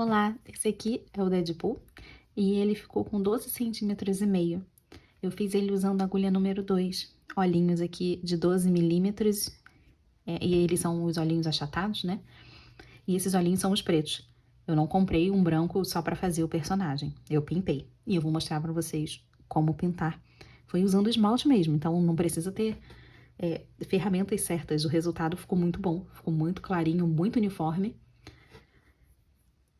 Olá, esse aqui é o Deadpool e ele ficou com 12,5 cm. Eu fiz ele usando a agulha número 2, olhinhos aqui de 12 milímetros, e eles são os olhinhos achatados, né? E esses olhinhos são os pretos. Eu não comprei um branco só para fazer o personagem, eu pintei. E eu vou mostrar para vocês como pintar. Foi usando esmalte mesmo, então não precisa ter ferramentas certas. O resultado ficou muito bom, ficou muito clarinho, muito uniforme.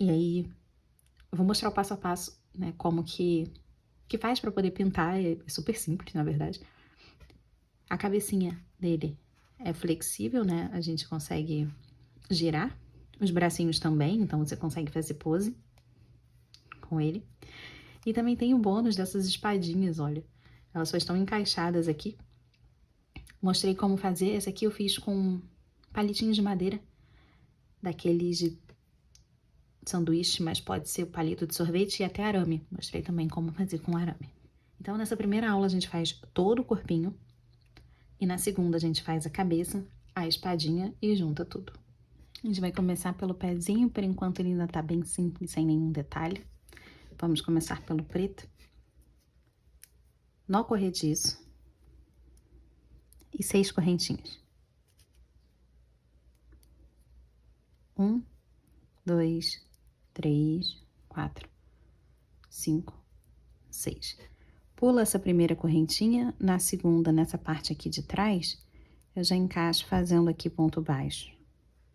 E aí eu vou mostrar o passo a passo, né, como que faz para poder pintar, é super simples, na verdade. A cabecinha dele é flexível, né, a gente consegue girar. Os bracinhos também, então você consegue fazer pose com ele. E também tem o bônus dessas espadinhas, olha. Elas só estão encaixadas aqui. Mostrei como fazer, essa aqui eu fiz com palitinhos de madeira, daqueles de sanduíche, mas pode ser o palito de sorvete e até arame. Mostrei também como fazer com arame. Então, nessa primeira aula, a gente faz todo o corpinho. E na segunda, a gente faz a cabeça, a espadinha e junta tudo. A gente vai começar pelo pezinho, por enquanto ele ainda tá bem simples, sem nenhum detalhe. Vamos começar pelo preto. Nó corrediço. E 6 correntinhas. 1, 2, 3, 4, 5, 6. Pula essa primeira correntinha, na segunda, nessa parte aqui de trás, eu já encaixo fazendo aqui ponto baixo.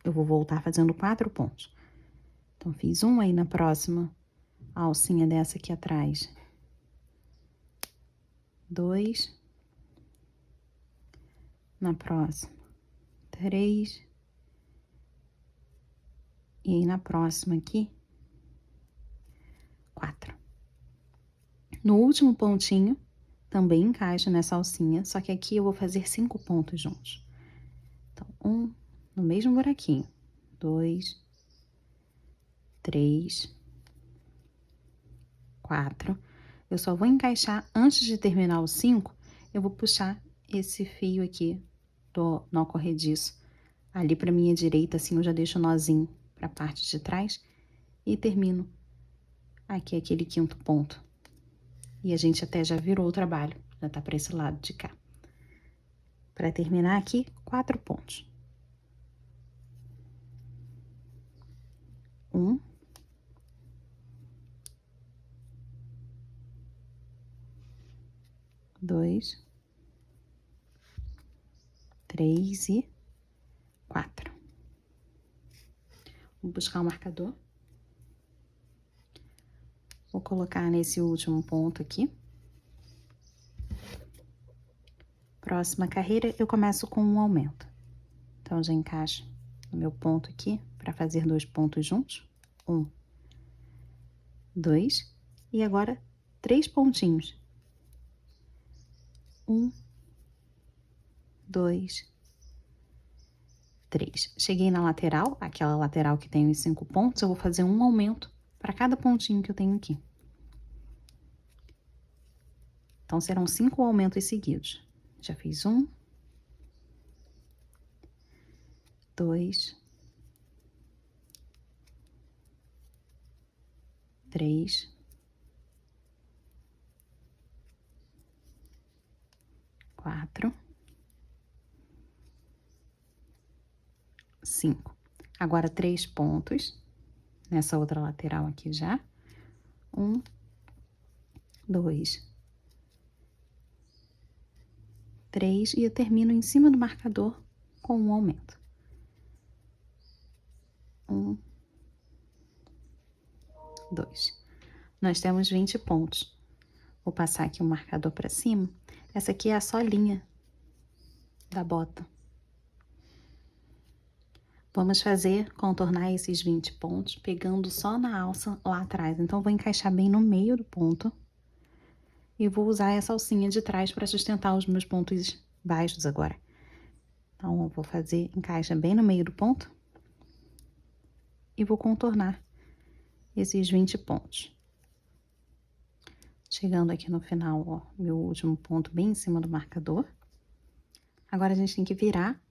Eu vou voltar fazendo 4 pontos. Então, fiz um, aí na próxima, a alcinha dessa aqui atrás. 2. Na próxima, 3. E aí, na próxima aqui, 4. No último pontinho, também encaixa nessa alcinha, só que aqui eu vou fazer 5 pontos juntos. Então, 1 no mesmo buraquinho, 2, 3, 4. Eu só vou encaixar, antes de terminar o 5, eu vou puxar esse fio aqui do nó corrediço. Ali pra minha direita, assim, eu já deixo o nozinho pra parte de trás e termino aqui aquele 5º ponto. E a gente até já virou o trabalho, já tá pra esse lado de cá. Pra terminar aqui, 4 pontos. 1. 2, 3 e 4. Vou buscar o marcador. Vou colocar nesse último ponto aqui. Próxima carreira, eu começo com um aumento. Então, já encaixo no meu ponto aqui, para fazer 2 pontos juntos. 1, 2, e agora 3 pontinhos. 1, 2, 3. Cheguei na lateral, aquela lateral que tem os 5 pontos, eu vou fazer um aumento para cada pontinho que eu tenho aqui. Então, serão 5 aumentos seguidos. Já fiz 1, 2, 3, 4, 5. Agora, 3 pontos nessa outra lateral aqui já. 1, 2, 3, e eu termino em cima do marcador com um aumento. 1, 2. Nós temos 20 pontos. Vou passar aqui o marcador para cima. Essa aqui é a solinha da bota. Vamos contornar esses 20 pontos, pegando só na alça lá atrás. Então, vou encaixar bem no meio do ponto. E vou usar essa alcinha de trás para sustentar os meus pontos baixos agora. Então, eu vou encaixa bem no meio do ponto. E vou contornar esses 20 pontos. Chegando aqui no final, ó, meu último ponto bem em cima do marcador. Agora, a gente tem que virar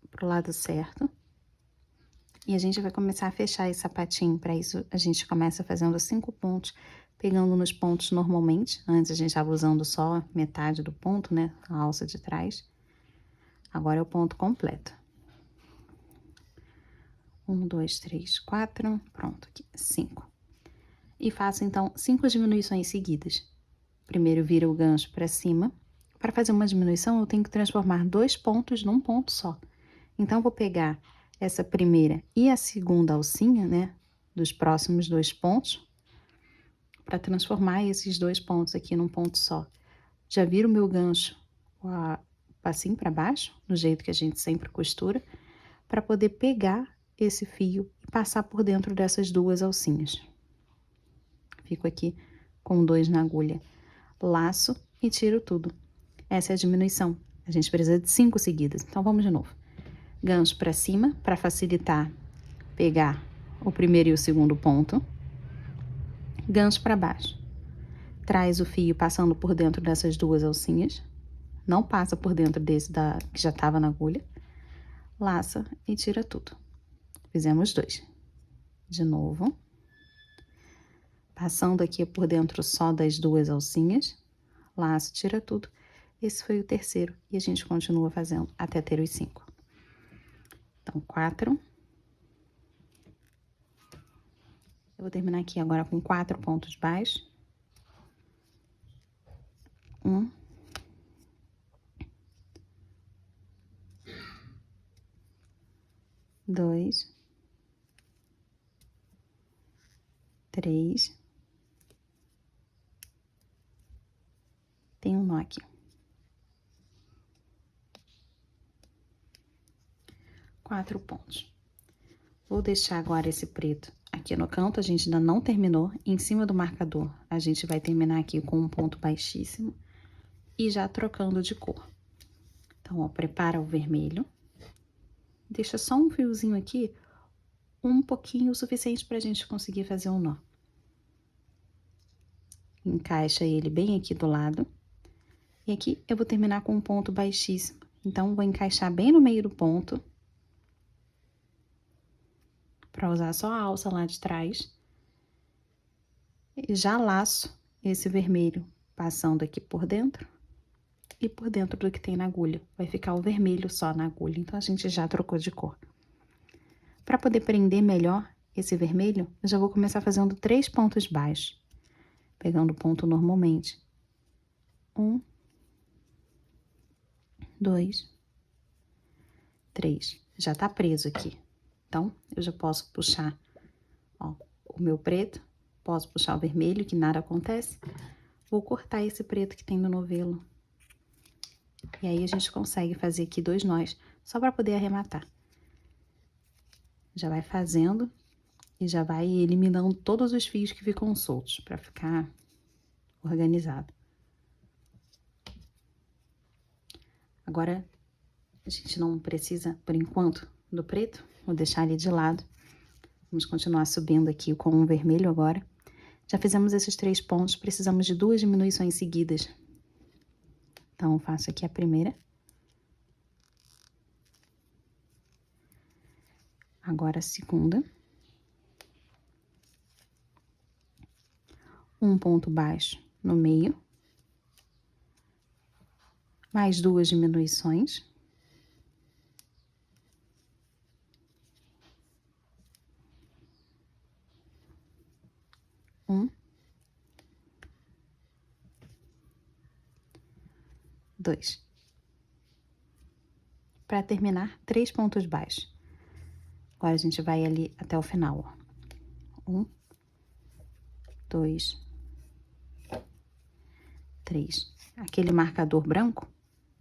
pro lado certo. E a gente vai começar a fechar esse sapatinho. Para isso, a gente começa fazendo 5 pontos, pegando nos pontos normalmente. Antes a gente estava usando só metade do ponto, né? A alça de trás. Agora é o ponto completo. 1, 2, 3, 4, pronto, aqui, 5. E faço, então, 5 diminuições seguidas. Primeiro viro o gancho para cima. Para fazer uma diminuição, eu tenho que transformar 2 pontos num ponto só. Então, vou pegar essa primeira e a segunda alcinha, né, dos próximos 2 pontos, para transformar esses 2 pontos aqui num ponto só. Já viro o meu gancho assim para baixo, do jeito que a gente sempre costura, para poder pegar esse fio e passar por dentro dessas 2 alcinhas. Fico aqui com 2 na agulha. Laço e tiro tudo. Essa é a diminuição. A gente precisa de 5 seguidas. Então, vamos de novo. Gancho para cima, para facilitar pegar o primeiro e o segundo ponto. Gancho para baixo. Traz o fio passando por dentro dessas 2 alcinhas. Não passa por dentro desse que já estava na agulha. Laça e tira tudo. Fizemos 2. De novo. Passando aqui por dentro só das 2 alcinhas. Laço, tira tudo. Esse foi o terceiro. E a gente continua fazendo até ter os 5. Então, 4. Eu vou terminar aqui agora com 4 pontos baixos. 1. 2. 3. Tem um nó aqui. 4 pontos. Vou deixar agora esse preto aqui no canto, a gente ainda não terminou. Em cima do marcador, a gente vai terminar aqui com um ponto baixíssimo e já trocando de cor. Então, ó, prepara o vermelho. Deixa só um fiozinho aqui, um pouquinho o suficiente pra gente conseguir fazer um nó. Encaixa ele bem aqui do lado. E aqui eu vou terminar com um ponto baixíssimo. Então, vou encaixar bem no meio do ponto. Para usar só a alça lá de trás. E já laço esse vermelho passando aqui por dentro e por dentro do que tem na agulha. Vai ficar o vermelho só na agulha, então a gente já trocou de cor. Para poder prender melhor esse vermelho, eu já vou começar fazendo 3 pontos baixos. Pegando o ponto normalmente. 1, 2, 3. Já tá preso aqui. Então, eu já posso puxar, ó, o meu preto, posso puxar o vermelho, que nada acontece. Vou cortar esse preto que tem no novelo. E aí, a gente consegue fazer aqui 2 nós, só para poder arrematar. Já vai fazendo e já vai eliminando todos os fios que ficam soltos, para ficar organizado. Agora, a gente não precisa, por enquanto, do preto. Vou deixar ele de lado. Vamos continuar subindo aqui com o vermelho agora. Já fizemos esses 3 pontos, precisamos de 2 diminuições seguidas. Então, eu faço aqui a primeira. Agora a segunda. Um ponto baixo no meio. Mais 2 diminuições. Um. 2. Para terminar, 3 pontos baixos. Agora, a gente vai ali até o final, ó. 1, 2, 3. Aquele marcador branco,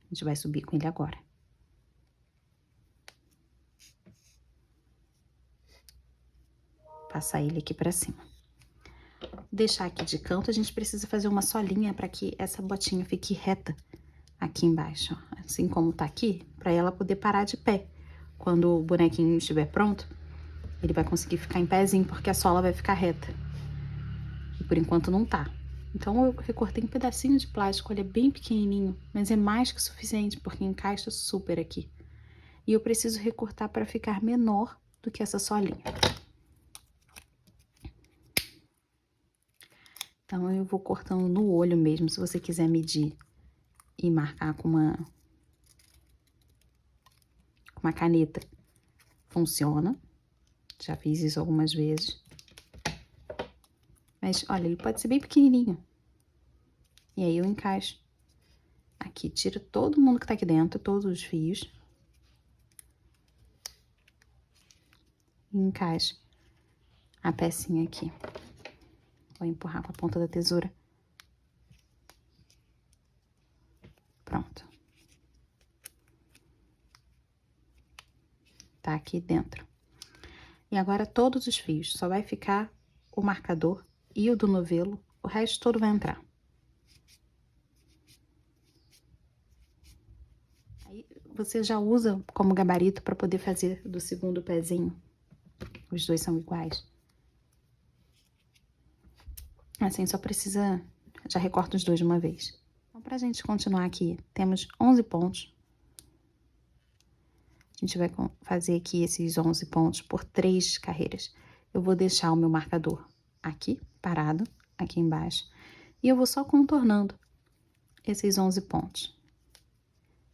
a gente vai subir com ele agora. Passar ele aqui pra cima. Deixar aqui de canto, a gente precisa fazer uma solinha para que essa botinha fique reta aqui embaixo, ó. Assim como tá aqui, para ela poder parar de pé. Quando o bonequinho estiver pronto, ele vai conseguir ficar em pezinho, porque a sola vai ficar reta. E por enquanto não tá. Então, eu recortei um pedacinho de plástico, ele é bem pequenininho, mas é mais que o suficiente, porque encaixa super aqui. E eu preciso recortar para ficar menor do que essa solinha. Então, eu vou cortando no olho mesmo, se você quiser medir e marcar com uma caneta, funciona. Já fiz isso algumas vezes. Mas, olha, ele pode ser bem pequenininho. E aí eu encaixo. Aqui, tiro todo mundo que tá aqui dentro, todos os fios. E encaixo a pecinha aqui. Vou empurrar com a ponta da tesoura. Pronto. Tá aqui dentro. E agora todos os fios, só vai ficar o marcador e o do novelo, o resto todo vai entrar. Aí você já usa como gabarito para poder fazer do segundo pezinho. Os dois são iguais. Assim, só precisa... Já recorta os dois de uma vez. Então, pra gente continuar aqui, temos 11 pontos. A gente vai fazer aqui esses 11 pontos por 3 carreiras. Eu vou deixar o meu marcador aqui, parado, aqui embaixo. E eu vou só contornando esses 11 pontos.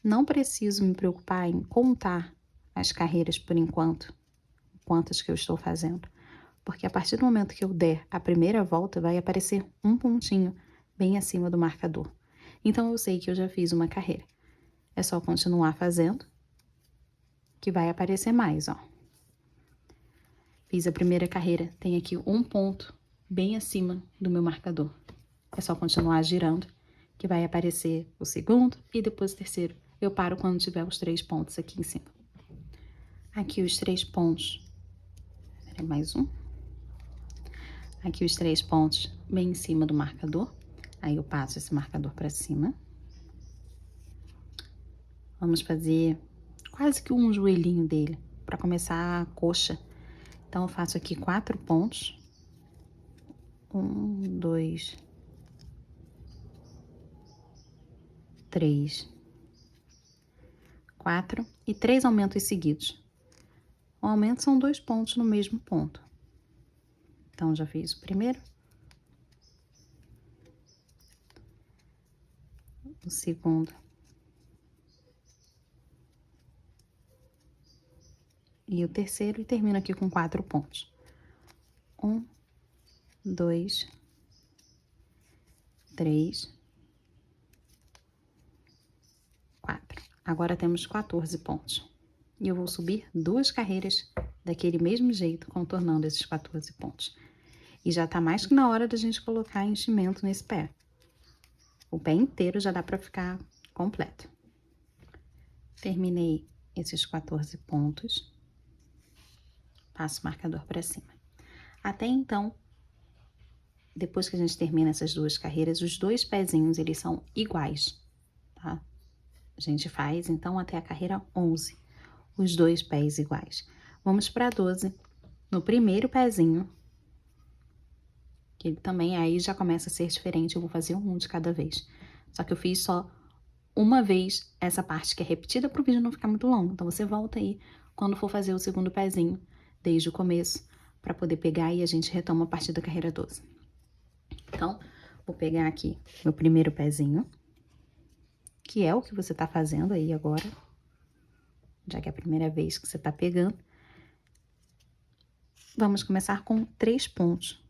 Não preciso me preocupar em contar as carreiras por enquanto, quantas que eu estou fazendo. Porque a partir do momento que eu der a primeira volta, vai aparecer um pontinho bem acima do marcador. Então, eu sei que eu já fiz uma carreira. É só continuar fazendo, que vai aparecer mais, ó. Fiz a primeira carreira, tem aqui um ponto bem acima do meu marcador. É só continuar girando, que vai aparecer o segundo e depois o terceiro. Eu paro quando tiver os 3 pontos aqui em cima. Aqui os 3 pontos. Peraí, mais um. Aqui os 3 pontos bem em cima do marcador. Aí eu passo esse marcador pra cima. Vamos fazer quase que um joelhinho dele, pra começar a coxa. Então, eu faço aqui 4 pontos. 1, 2, 3, 4 e 3 aumentos seguidos. O aumento são 2 pontos no mesmo ponto. Então, já fiz o primeiro. O segundo. E o terceiro, e termino aqui com 4 pontos. 1, 2, 3, 4. Agora temos 14 pontos. E eu vou subir 2 carreiras daquele mesmo jeito, contornando esses 14 pontos. E já tá mais que na hora da gente colocar enchimento nesse pé. O pé inteiro já dá pra ficar completo. Terminei esses 14 pontos. Passo o marcador pra cima. Até então, depois que a gente termina essas 2 carreiras, os 2 pezinhos, eles são iguais, tá? A gente faz, então, até a carreira 11, os 2 pés iguais. Vamos pra 12, no primeiro pezinho, que ele também aí já começa a ser diferente, eu vou fazer um de cada vez. Só que eu fiz só uma vez essa parte que é repetida para o vídeo não ficar muito longo. Então, você volta aí quando for fazer o segundo pezinho, desde o começo, para poder pegar e a gente retoma a partir da carreira 12. Então, vou pegar aqui meu primeiro pezinho, que é o que você tá fazendo aí agora, já que é a primeira vez que você tá pegando. Vamos começar com 3 pontos,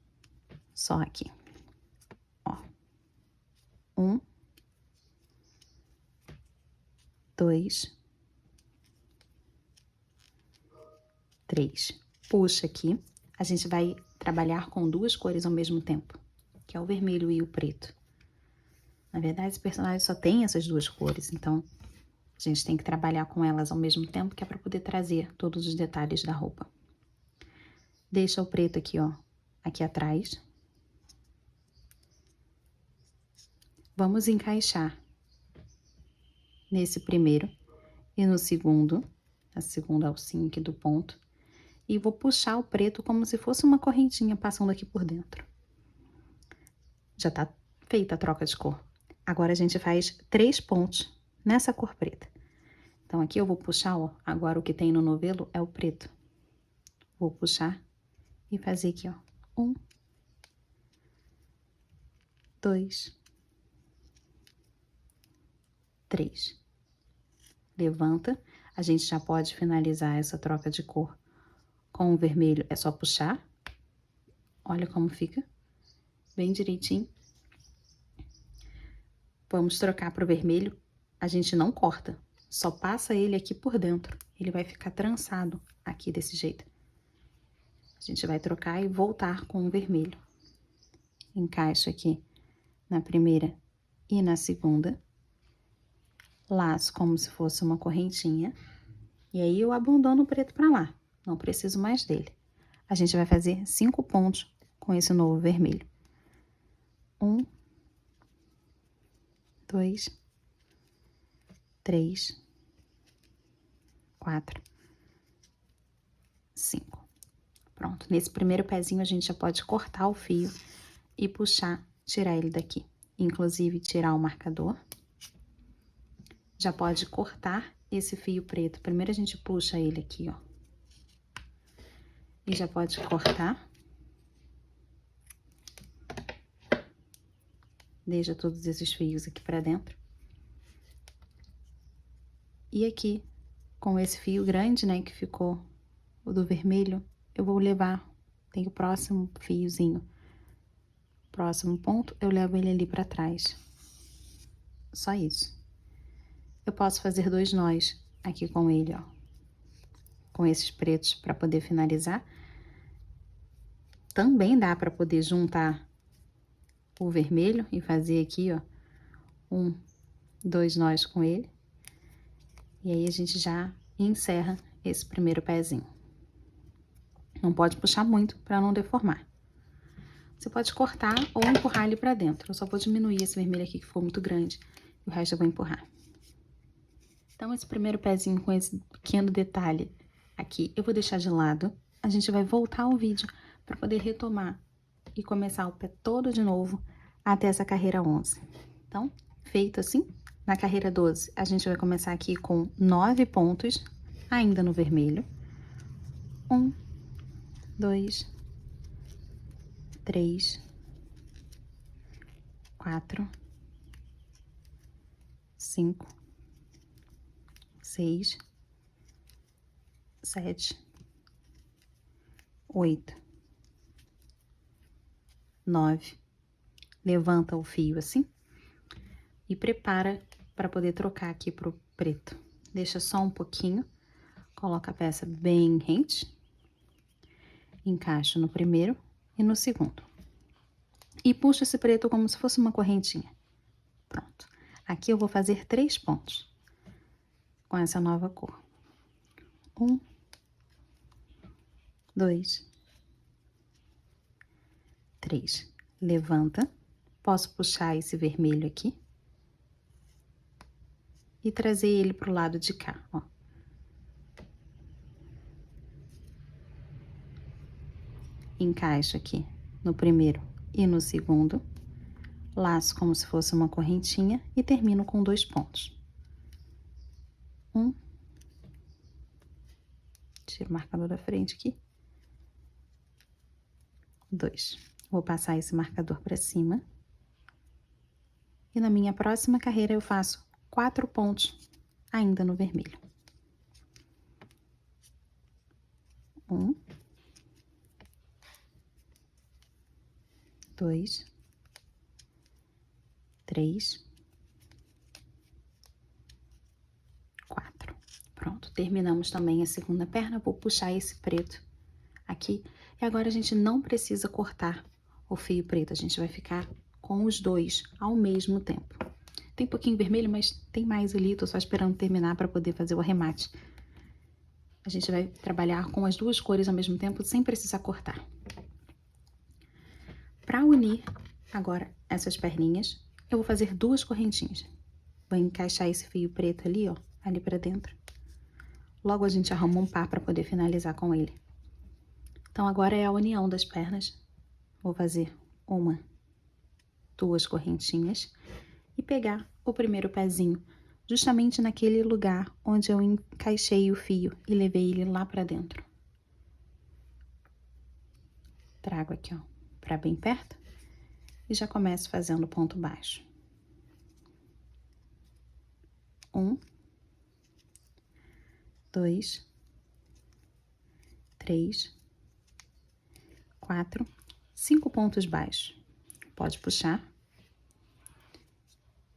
só aqui. Ó. 1, 2, 3. Puxa aqui. A gente vai trabalhar com 2 cores ao mesmo tempo, que é o vermelho e o preto. Na verdade, esse personagem só tem essas 2 cores, então a gente tem que trabalhar com elas ao mesmo tempo, que é para poder trazer todos os detalhes da roupa. Deixa o preto aqui, ó, aqui atrás. Vamos encaixar nesse primeiro e no segundo, a segunda alcinha aqui do ponto. E vou puxar o preto como se fosse uma correntinha passando aqui por dentro. Já tá feita a troca de cor. Agora, a gente faz 3 pontos nessa cor preta. Então, aqui eu vou puxar, ó, agora o que tem no novelo é o preto. Vou puxar e fazer aqui, ó. 1, 2, 3. Levanta. A gente já pode finalizar essa troca de cor com o vermelho. É só puxar. Olha como fica. Bem direitinho. Vamos trocar para o vermelho. A gente não corta. Só passa ele aqui por dentro. Ele vai ficar trançado aqui desse jeito. A gente vai trocar e voltar com o vermelho. Encaixa aqui na primeira e na segunda. Laço como se fosse uma correntinha. E aí eu abandono o preto para lá. Não preciso mais dele. A gente vai fazer 5 pontos com esse novo vermelho. 1, 2, 3, 4, 5. Pronto. Nesse primeiro pezinho a gente já pode cortar o fio e puxar, tirar ele daqui. Inclusive tirar o marcador. Já pode cortar esse fio preto. Primeiro a gente puxa ele aqui, ó. E já pode cortar. Deixa todos esses fios aqui pra dentro. E aqui, com esse fio grande, né, que ficou o do vermelho, eu vou levar, tem o próximo fiozinho. Próximo ponto, eu levo ele ali pra trás. Só isso. Eu posso fazer 2 nós aqui com ele, ó. Com esses pretos pra poder finalizar. Também dá pra poder juntar o vermelho e fazer aqui, ó, 1, 2 nós com ele. E aí a gente já encerra esse primeiro pezinho. Não pode puxar muito para não deformar. Você pode cortar ou empurrar ele para dentro. Eu só vou diminuir esse vermelho aqui que ficou muito grande. E o resto eu vou empurrar. Então esse primeiro pezinho com esse pequeno detalhe aqui, eu vou deixar de lado. A gente vai voltar ao vídeo para poder retomar e começar o pé todo de novo até essa carreira 11. Então, feito assim, na carreira 12, a gente vai começar aqui com 9 pontos, ainda no vermelho. 1, 2, 3, 4, 5, 6, 7, 8, 9. Levanta o fio assim e prepara para poder trocar aqui pro preto. Deixa só um pouquinho, coloca a peça bem rente, encaixa no primeiro e no segundo. E puxa esse preto como se fosse uma correntinha. Pronto. Aqui eu vou fazer 3 pontos com essa nova cor. 1, 2, 3. Levanta. Posso puxar esse vermelho aqui e trazer ele pro lado de cá, ó. Encaixo aqui no primeiro e no segundo. Laço como se fosse uma correntinha e termino com 2 pontos. 1. Tiro o marcador da frente aqui. 2. Vou passar esse marcador para cima. E na minha próxima carreira eu faço 4 pontos ainda no vermelho. 1, 2, 3, 4. Pronto, terminamos também a segunda perna. Vou puxar esse preto aqui. E agora a gente não precisa cortar o fio preto. A gente vai ficar com os dois ao mesmo tempo. Tem um pouquinho vermelho, mas tem mais ali. Tô só esperando terminar para poder fazer o arremate. A gente vai trabalhar com as duas cores ao mesmo tempo, sem precisar cortar. Para unir agora essas perninhas, eu vou fazer 2 correntinhas. Vou encaixar esse fio preto ali, ó, ali pra dentro. Logo a gente arruma um par para poder finalizar com ele. Então agora é a união das pernas. Vou fazer 1, 2 correntinhas e pegar o primeiro pezinho, justamente naquele lugar onde eu encaixei o fio e levei ele lá pra dentro. Trago aqui, ó, pra bem perto. E já começo fazendo ponto baixo. 1, 2, 3, 4, 5 pontos baixos. Pode puxar.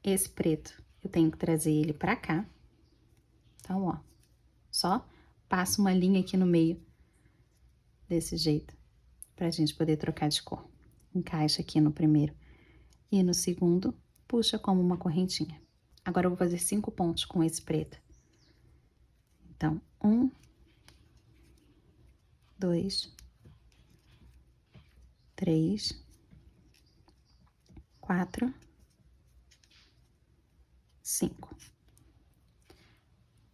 Esse preto, eu tenho que trazer ele pra cá. Então, ó, só passo uma linha aqui no meio, desse jeito, pra gente poder trocar de cor. Encaixa aqui no primeiro e no segundo, puxa como uma correntinha. Agora, eu vou fazer 5 pontos com esse preto. Então, 1, 2, 3, 4, 5.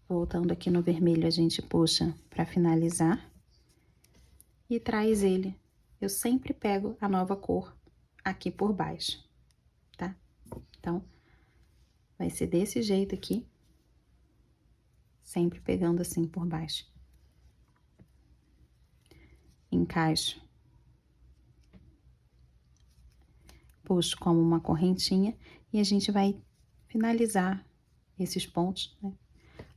Voltando aqui no vermelho, a gente puxa para finalizar e traz ele. Eu sempre pego a nova cor aqui por baixo, tá? Então, vai ser desse jeito aqui, sempre pegando assim por baixo. Encaixo. Puxo como uma correntinha e a gente vai finalizar esses pontos, né?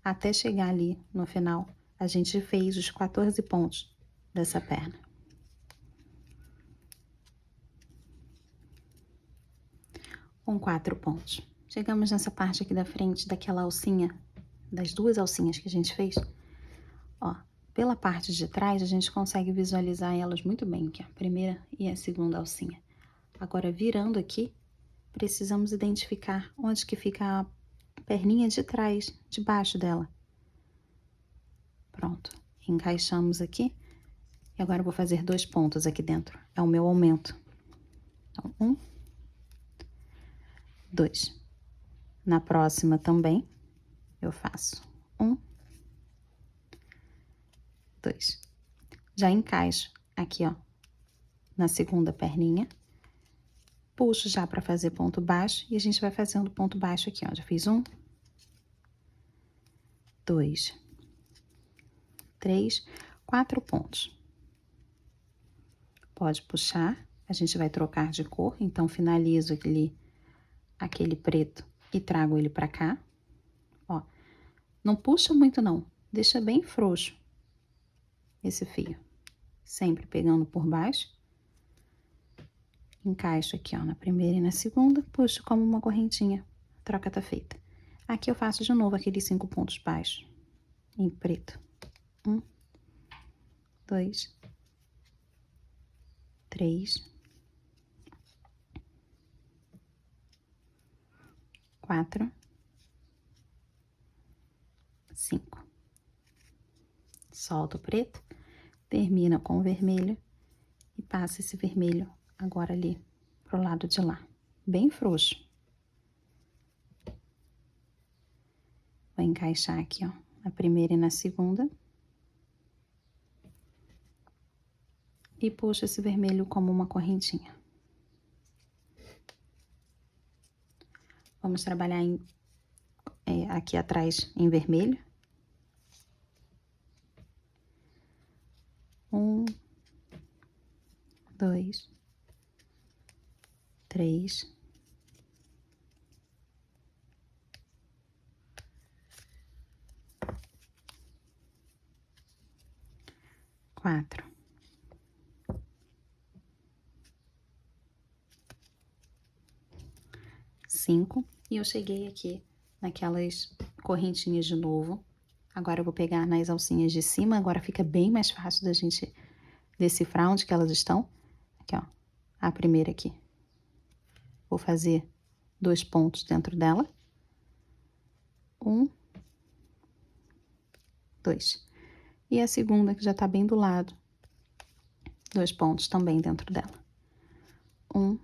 Até chegar ali no final, a gente fez os 14 pontos dessa perna. Com 4 pontos. Chegamos nessa parte aqui da frente daquela alcinha, das 2 alcinhas que a gente fez. Ó, pela parte de trás, a gente consegue visualizar elas muito bem, aqui, a primeira e a segunda alcinha. Agora, virando aqui, precisamos identificar onde que fica a perninha de trás, debaixo dela. Pronto, encaixamos aqui. E agora eu vou fazer 2 pontos aqui dentro. É o meu aumento. Então, 1, 2. Na próxima também, eu faço 1, 2. Já encaixo aqui, ó, na segunda perninha. Puxo já para fazer ponto baixo e a gente vai fazendo ponto baixo aqui, ó. Já fiz 1, 2, 3, 4 pontos. Pode puxar, a gente vai trocar de cor, então finalizo aquele preto e trago ele pra cá. Ó, não puxa muito não, deixa bem frouxo esse fio. Sempre pegando por baixo. Encaixo aqui, ó, na primeira e na segunda, puxo como uma correntinha. A troca tá feita. Aqui eu faço de novo aqueles 5 pontos baixos em preto. 1, 2, 3, 4, 5. Solta o preto, termina com o vermelho e passa esse vermelho agora ali pro lado de lá, bem frouxo. Vou encaixar aqui, ó, na primeira e na segunda. E puxo esse vermelho como uma correntinha. Vamos trabalhar aqui atrás em vermelho. 1, 2, 3, 4. 5. E eu cheguei aqui naquelas correntinhas de novo. Agora eu vou pegar nas alcinhas de cima, agora fica bem mais fácil da gente decifrar onde que elas estão. Aqui, ó, a primeira aqui. Vou fazer 2 pontos dentro dela. 1, 2. E a segunda, que já tá bem do lado. 2 pontos também dentro dela. 1,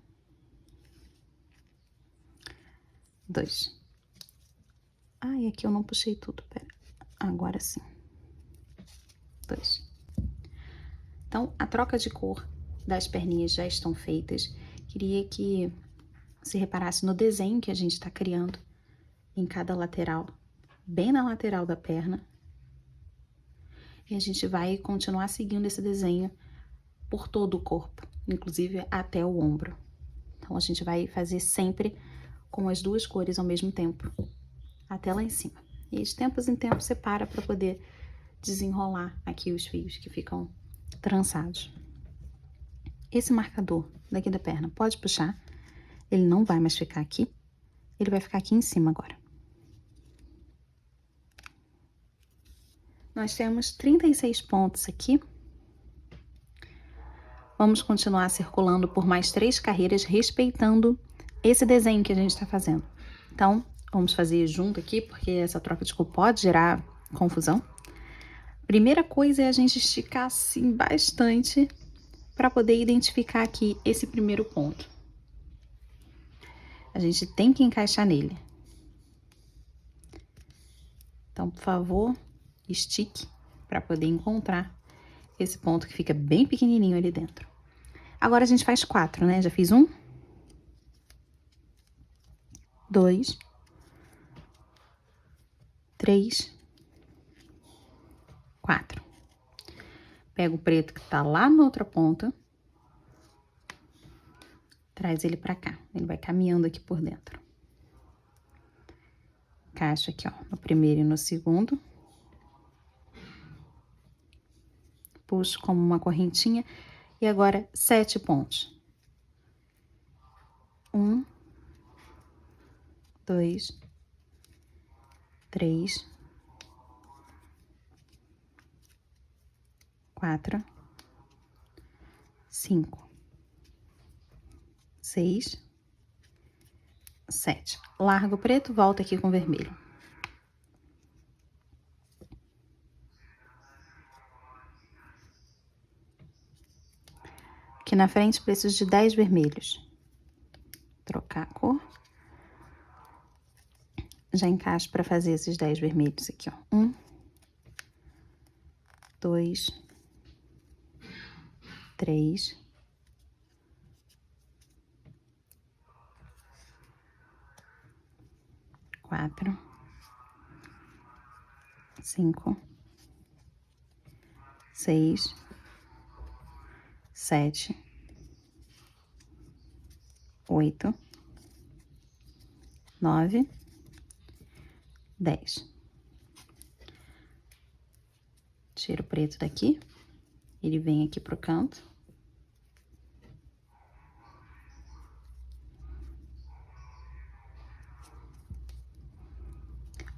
2. E aqui eu não puxei tudo, pera. Agora sim. 2. Então, a troca de cor das perninhas já estão feitas. Queria que se reparasse no desenho que a gente tá criando em cada lateral, bem na lateral da perna. E a gente vai continuar seguindo esse desenho por todo o corpo, inclusive até o ombro. Então, a gente vai fazer sempre com as duas cores ao mesmo tempo, até lá em cima. E de tempos em tempos você para poder desenrolar aqui os fios que ficam trançados. Esse marcador daqui da perna pode puxar, ele não vai mais ficar aqui, ele vai ficar aqui em cima agora. Nós temos 36 pontos aqui. Vamos continuar circulando por mais 3 carreiras, respeitando esse desenho que a gente está fazendo. Então, vamos fazer junto aqui, porque essa troca de cor pode gerar confusão. Primeira coisa é a gente esticar assim bastante para poder identificar aqui esse primeiro ponto. A gente tem que encaixar nele. Então, por favor, estique para poder encontrar esse ponto que fica bem pequenininho ali dentro. Agora a gente faz 4, né? Já fiz 1, 2, 3, 4. Pega o preto que tá lá na outra ponta, traz ele pra cá. Ele vai caminhando aqui por dentro. Encaixa aqui, ó, no primeiro e no segundo. Puxo como uma correntinha. E agora, 7 pontos. 1, 2, 3, 4, 5, 6, 7. Larga o preto, volta aqui com o vermelho. Aqui na frente, preciso de 10 vermelhos. Trocar a cor. Já encaixo para fazer esses 10 vermelhos aqui, ó. 1, 2, 3, 4, 5, 6, 7, 8, 9, 10. Tiro o preto daqui, ele vem aqui pro canto.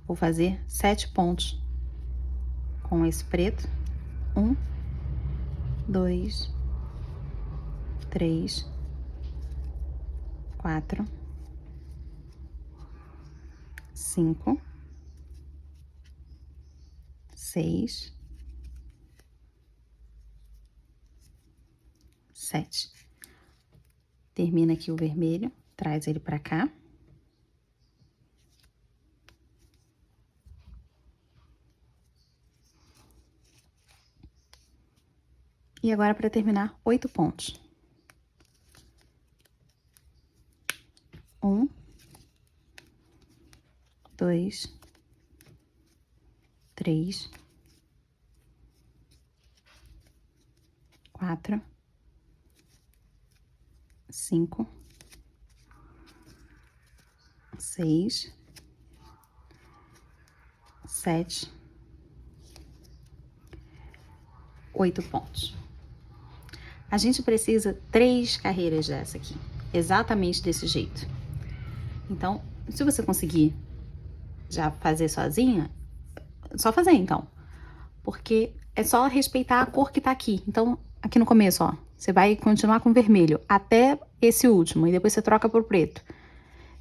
Vou fazer 7 pontos com esse preto. 1, 2, 3, 4, 5, 6, 7. Termina aqui o vermelho, traz ele pra cá. E agora, para terminar, 8 pontos. 1, 2, 3, 4, 5, 6, 7, 8 pontos. A gente precisa 3 carreiras dessa aqui, exatamente desse jeito. Então, se você conseguir já fazer sozinha, é só fazer então. Porque é só respeitar a cor que tá aqui. Então, aqui no começo, ó, você vai continuar com vermelho até esse último, e depois você troca pro preto.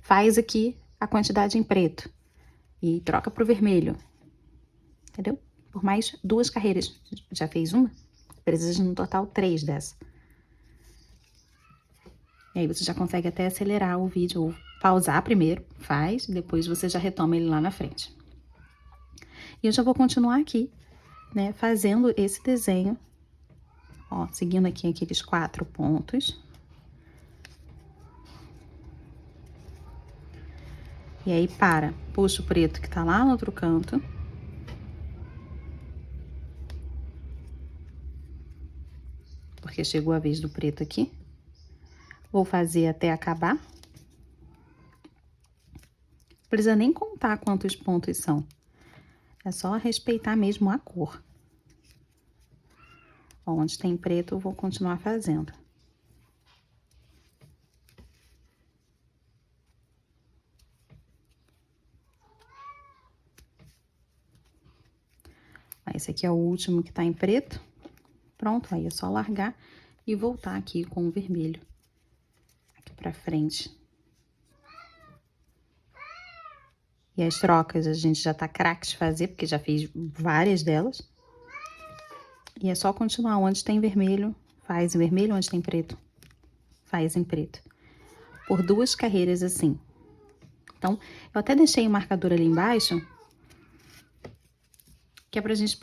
Faz aqui a quantidade em preto e troca pro vermelho, entendeu? Por mais 2 carreiras. Já fez uma? Precisa no total 3 dessa. E aí você já consegue até acelerar o vídeo, ou pausar primeiro, faz, depois você já retoma ele lá na frente. E eu já vou continuar aqui, né, fazendo esse desenho, ó, seguindo aqui aqueles 4 pontos. E aí, puxa o preto que tá lá no outro canto. porque chegou a vez do preto aqui. Vou fazer até acabar. Não precisa nem contar quantos pontos são. É só respeitar mesmo a cor. Ó, onde tem preto, eu vou continuar fazendo. Esse aqui é o último que tá em preto. Pronto, aí é só largar e voltar aqui com o vermelho. Aqui pra frente. E as trocas a gente já tá craque de fazer, porque já fez várias delas. E é só continuar onde tem vermelho, faz em vermelho, onde tem preto, faz em preto. Por 2 carreiras assim. Então, eu até deixei o marcador ali embaixo, que é pra gente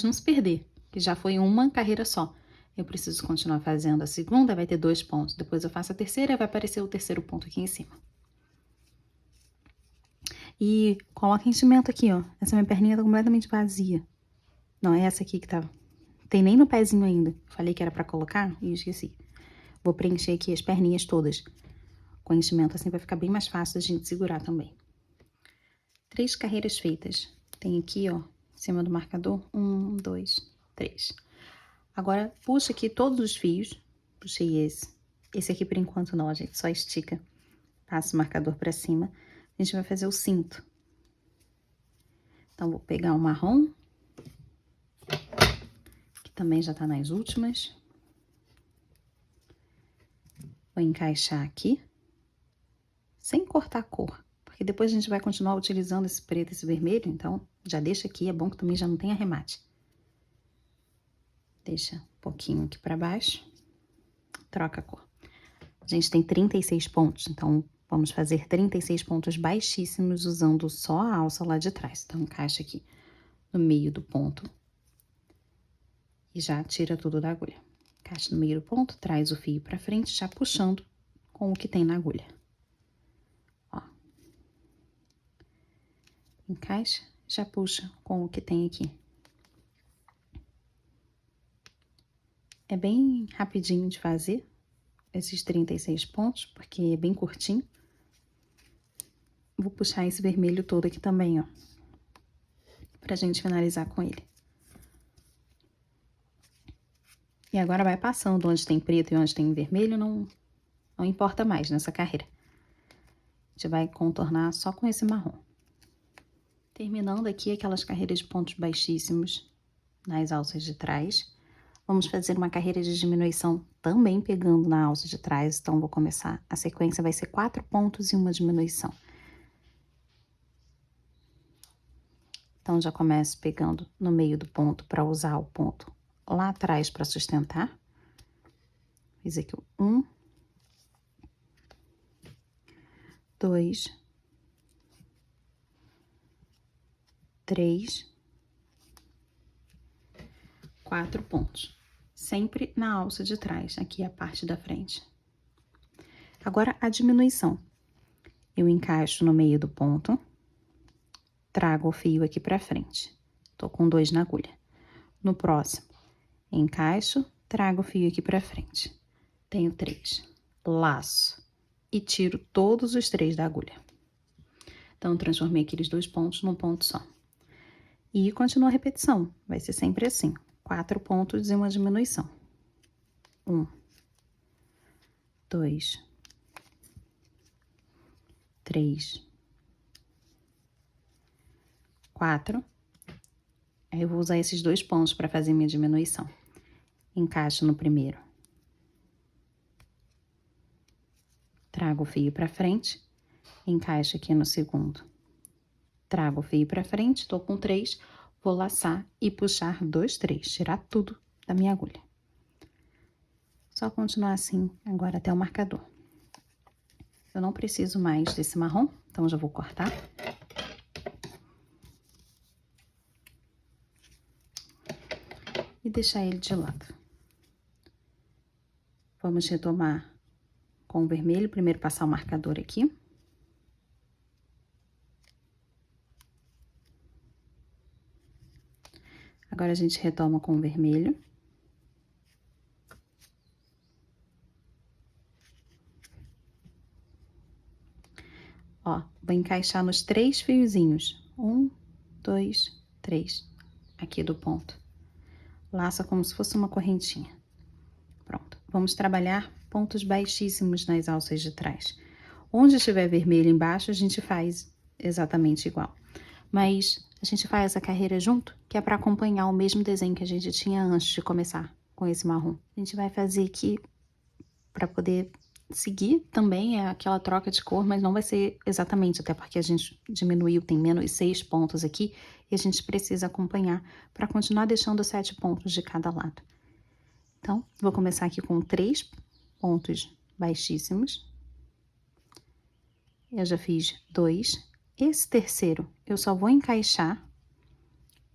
não se perder, que já foi uma carreira só. Eu preciso continuar fazendo a segunda, vai ter 2 pontos. Depois eu faço a terceira, vai aparecer o terceiro ponto aqui em cima. E coloca enchimento aqui, ó. Essa minha perninha tá completamente vazia. Não, é essa aqui que tá... Tem nem no pezinho ainda. Falei que era pra colocar e esqueci. Vou preencher aqui as perninhas todas com enchimento, assim vai ficar bem mais fácil da gente segurar também. 3 carreiras feitas. Tem aqui, ó, em cima do marcador, 1, 2, 3. Agora, puxa aqui todos os fios. Puxei esse. Esse aqui, por enquanto, não, a gente só estica. Passa o marcador pra cima. A gente vai fazer o cinto. Então, vou pegar o marrom, que também já tá nas últimas. Vou encaixar aqui, sem cortar a cor. Porque depois a gente vai continuar utilizando esse preto e esse vermelho, então já deixa aqui, é bom que também já não tem arremate. Deixa um pouquinho aqui pra baixo, troca a cor. A gente tem 36 pontos, então vamos fazer 36 pontos baixíssimos usando só a alça lá de trás. Então, encaixa aqui no meio do ponto e já tira tudo da agulha. Encaixa no meio do ponto, traz o fio pra frente, já puxando com o que tem na agulha. Ó. Encaixa, já puxa com o que tem aqui. É bem rapidinho de fazer esses 36 pontos, porque é bem curtinho. Vou puxar esse vermelho todo aqui também, ó, pra gente finalizar com ele. E agora vai passando onde tem preto e onde tem vermelho, não importa mais nessa carreira. A gente vai contornar só com esse marrom. Terminando aqui aquelas carreiras de pontos baixíssimos nas alças de trás. Vamos fazer uma carreira de diminuição também pegando na alça de trás, então vou começar. A sequência vai ser 4 pontos e uma diminuição. Então, já começo pegando no meio do ponto para usar o ponto lá atrás para sustentar. Fiz aqui o 1, 2, 3, 4 pontos. Sempre na alça de trás, aqui é a parte da frente. Agora, a diminuição. Eu encaixo no meio do ponto, trago o fio aqui pra frente. Tô com 2 na agulha. No próximo, encaixo, trago o fio aqui pra frente. Tenho 3. Laço e tiro todos os 3 da agulha. Então, transformei aqueles 2 pontos num ponto só. E continua a repetição, vai ser sempre assim. 4 pontos e uma diminuição. 1, 2, 3, 4. Aí eu vou usar esses 2 pontos para fazer minha diminuição. Encaixo no primeiro. Trago o fio para frente, encaixo aqui no segundo. Trago o fio para frente, tô com 3, vou laçar e puxar 2, 3, tirar tudo da minha agulha. Só continuar assim agora até o marcador. Eu não preciso mais desse marrom, então já vou cortar. E deixar ele de lado. Vamos retomar com o vermelho, primeiro passar o marcador aqui. Agora, a gente retoma com o vermelho. Ó, vou encaixar nos 3 fiozinhos. 1, 2, 3. Aqui do ponto. Laça como se fosse uma correntinha. Pronto. Vamos trabalhar pontos baixíssimos nas alças de trás. Onde estiver vermelho embaixo, a gente faz exatamente igual. Mas a gente faz a carreira junto, que é para acompanhar o mesmo desenho que a gente tinha antes de começar com esse marrom. A gente vai fazer aqui para poder seguir também aquela troca de cor, mas não vai ser exatamente, até porque a gente diminuiu, tem menos 6 pontos aqui, e a gente precisa acompanhar para continuar deixando 7 pontos de cada lado. Então, vou começar aqui com 3 pontos baixíssimos. Eu já fiz 2. Esse terceiro eu só vou encaixar,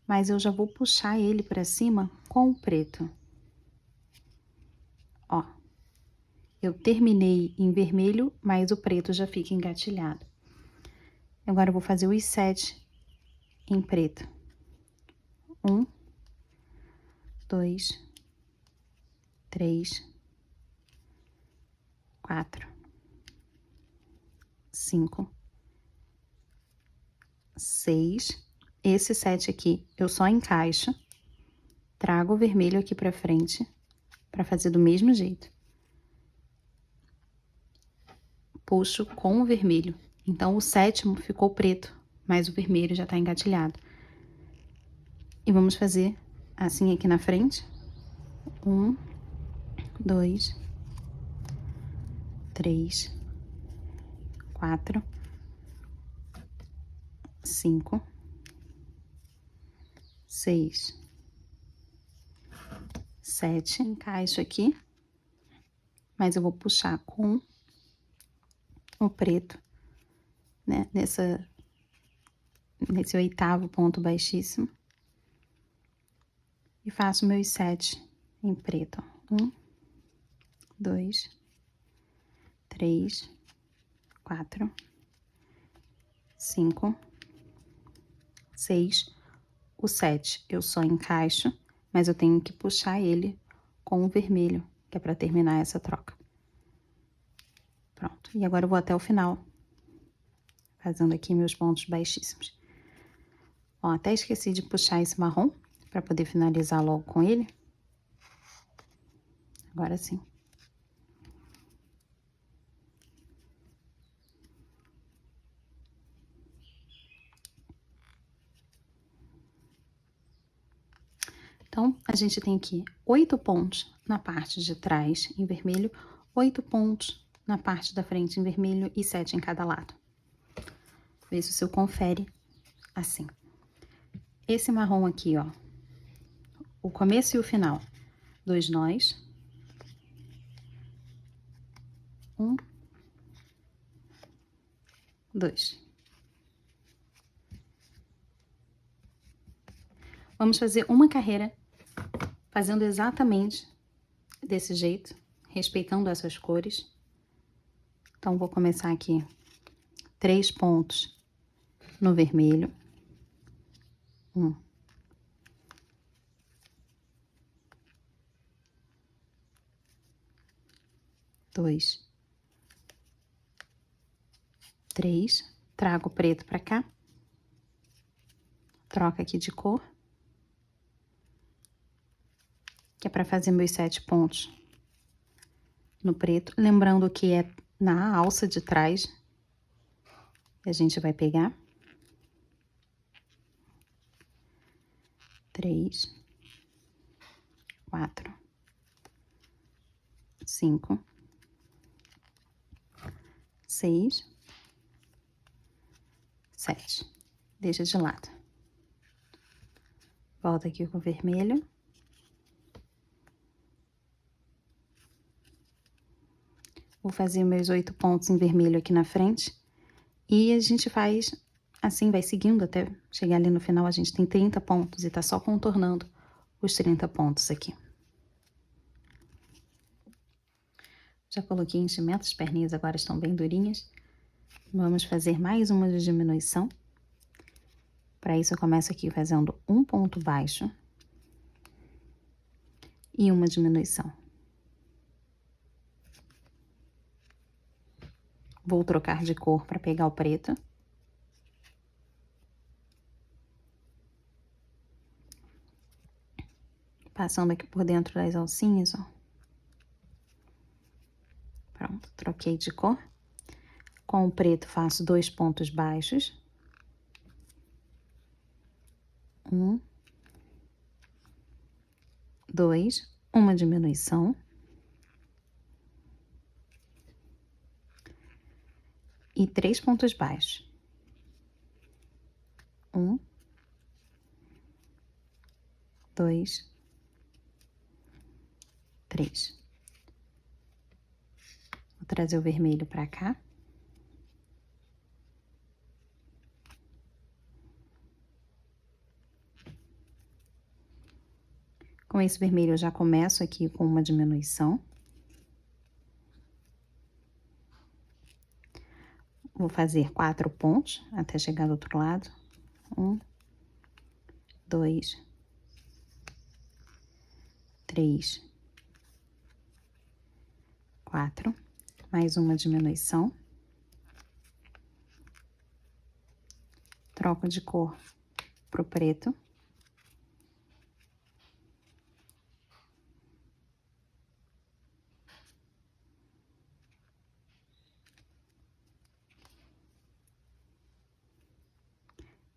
mas eu já vou puxar ele para cima com o preto. Ó, eu terminei em vermelho, mas o preto já fica engatilhado. Agora eu vou fazer os 7 em preto. 1, 2, 3, 4, 5, 6. Esse 7 aqui eu só encaixo, trago o vermelho aqui pra frente, pra fazer do mesmo jeito. Puxo com o vermelho. Então, o 7º ficou preto, mas o vermelho já tá engatilhado. E vamos fazer assim aqui na frente. 1, 2, 3, 4, 5, 6, 7. Encaixo aqui, mas eu vou puxar com o preto, né? Nesse 8º ponto baixíssimo. E faço meus 7 em preto. 1, 2, 3, 4, 5, 6. O 7 eu só encaixo, mas eu tenho que puxar ele com o vermelho, que é para terminar essa troca. Pronto. E agora eu vou até o final, fazendo aqui meus pontos baixíssimos. Ó, até esqueci de puxar esse marrom, para poder finalizar logo com ele. Agora sim. Então, a gente tem aqui 8 pontos na parte de trás em vermelho, 8 pontos na parte da frente em vermelho e 7 em cada lado. Vê se o seu confere assim. Esse marrom aqui, ó, o começo e o final, 2 nós. 1, 2. Vamos fazer uma carreira fazendo exatamente desse jeito, respeitando essas cores. Então, vou começar aqui 3 pontos no vermelho. 1, 2, 3. Trago o preto pra cá. Troca aqui de cor. Que é pra fazer meus 7 pontos no preto. Lembrando que é na alça de trás que a gente vai pegar. 3, 4, 5, 6, 7. Deixa de lado. Volta aqui com o vermelho. Vou fazer meus 8 pontos em vermelho aqui na frente. E a gente faz assim, vai seguindo até chegar ali no final. A gente tem 30 pontos e tá só contornando os 30 pontos aqui. Já coloquei enchimento, as perninhas agora estão bem durinhas. Vamos fazer mais uma de diminuição. Para isso, eu começo aqui fazendo um ponto baixo e uma diminuição. Vou trocar de cor para pegar o preto. Passando aqui por dentro das alcinhas, ó. Pronto, troquei de cor. Com o preto faço 2 pontos baixos. 1, 2, uma diminuição. E 3 pontos baixos. 1, 2, 3. Vou trazer o vermelho para cá. Com esse vermelho eu já começo aqui com uma diminuição. Vou fazer 4 pontos até chegar do outro lado. 1, 2, 3, 4. Mais uma diminuição. Troco de cor pro preto.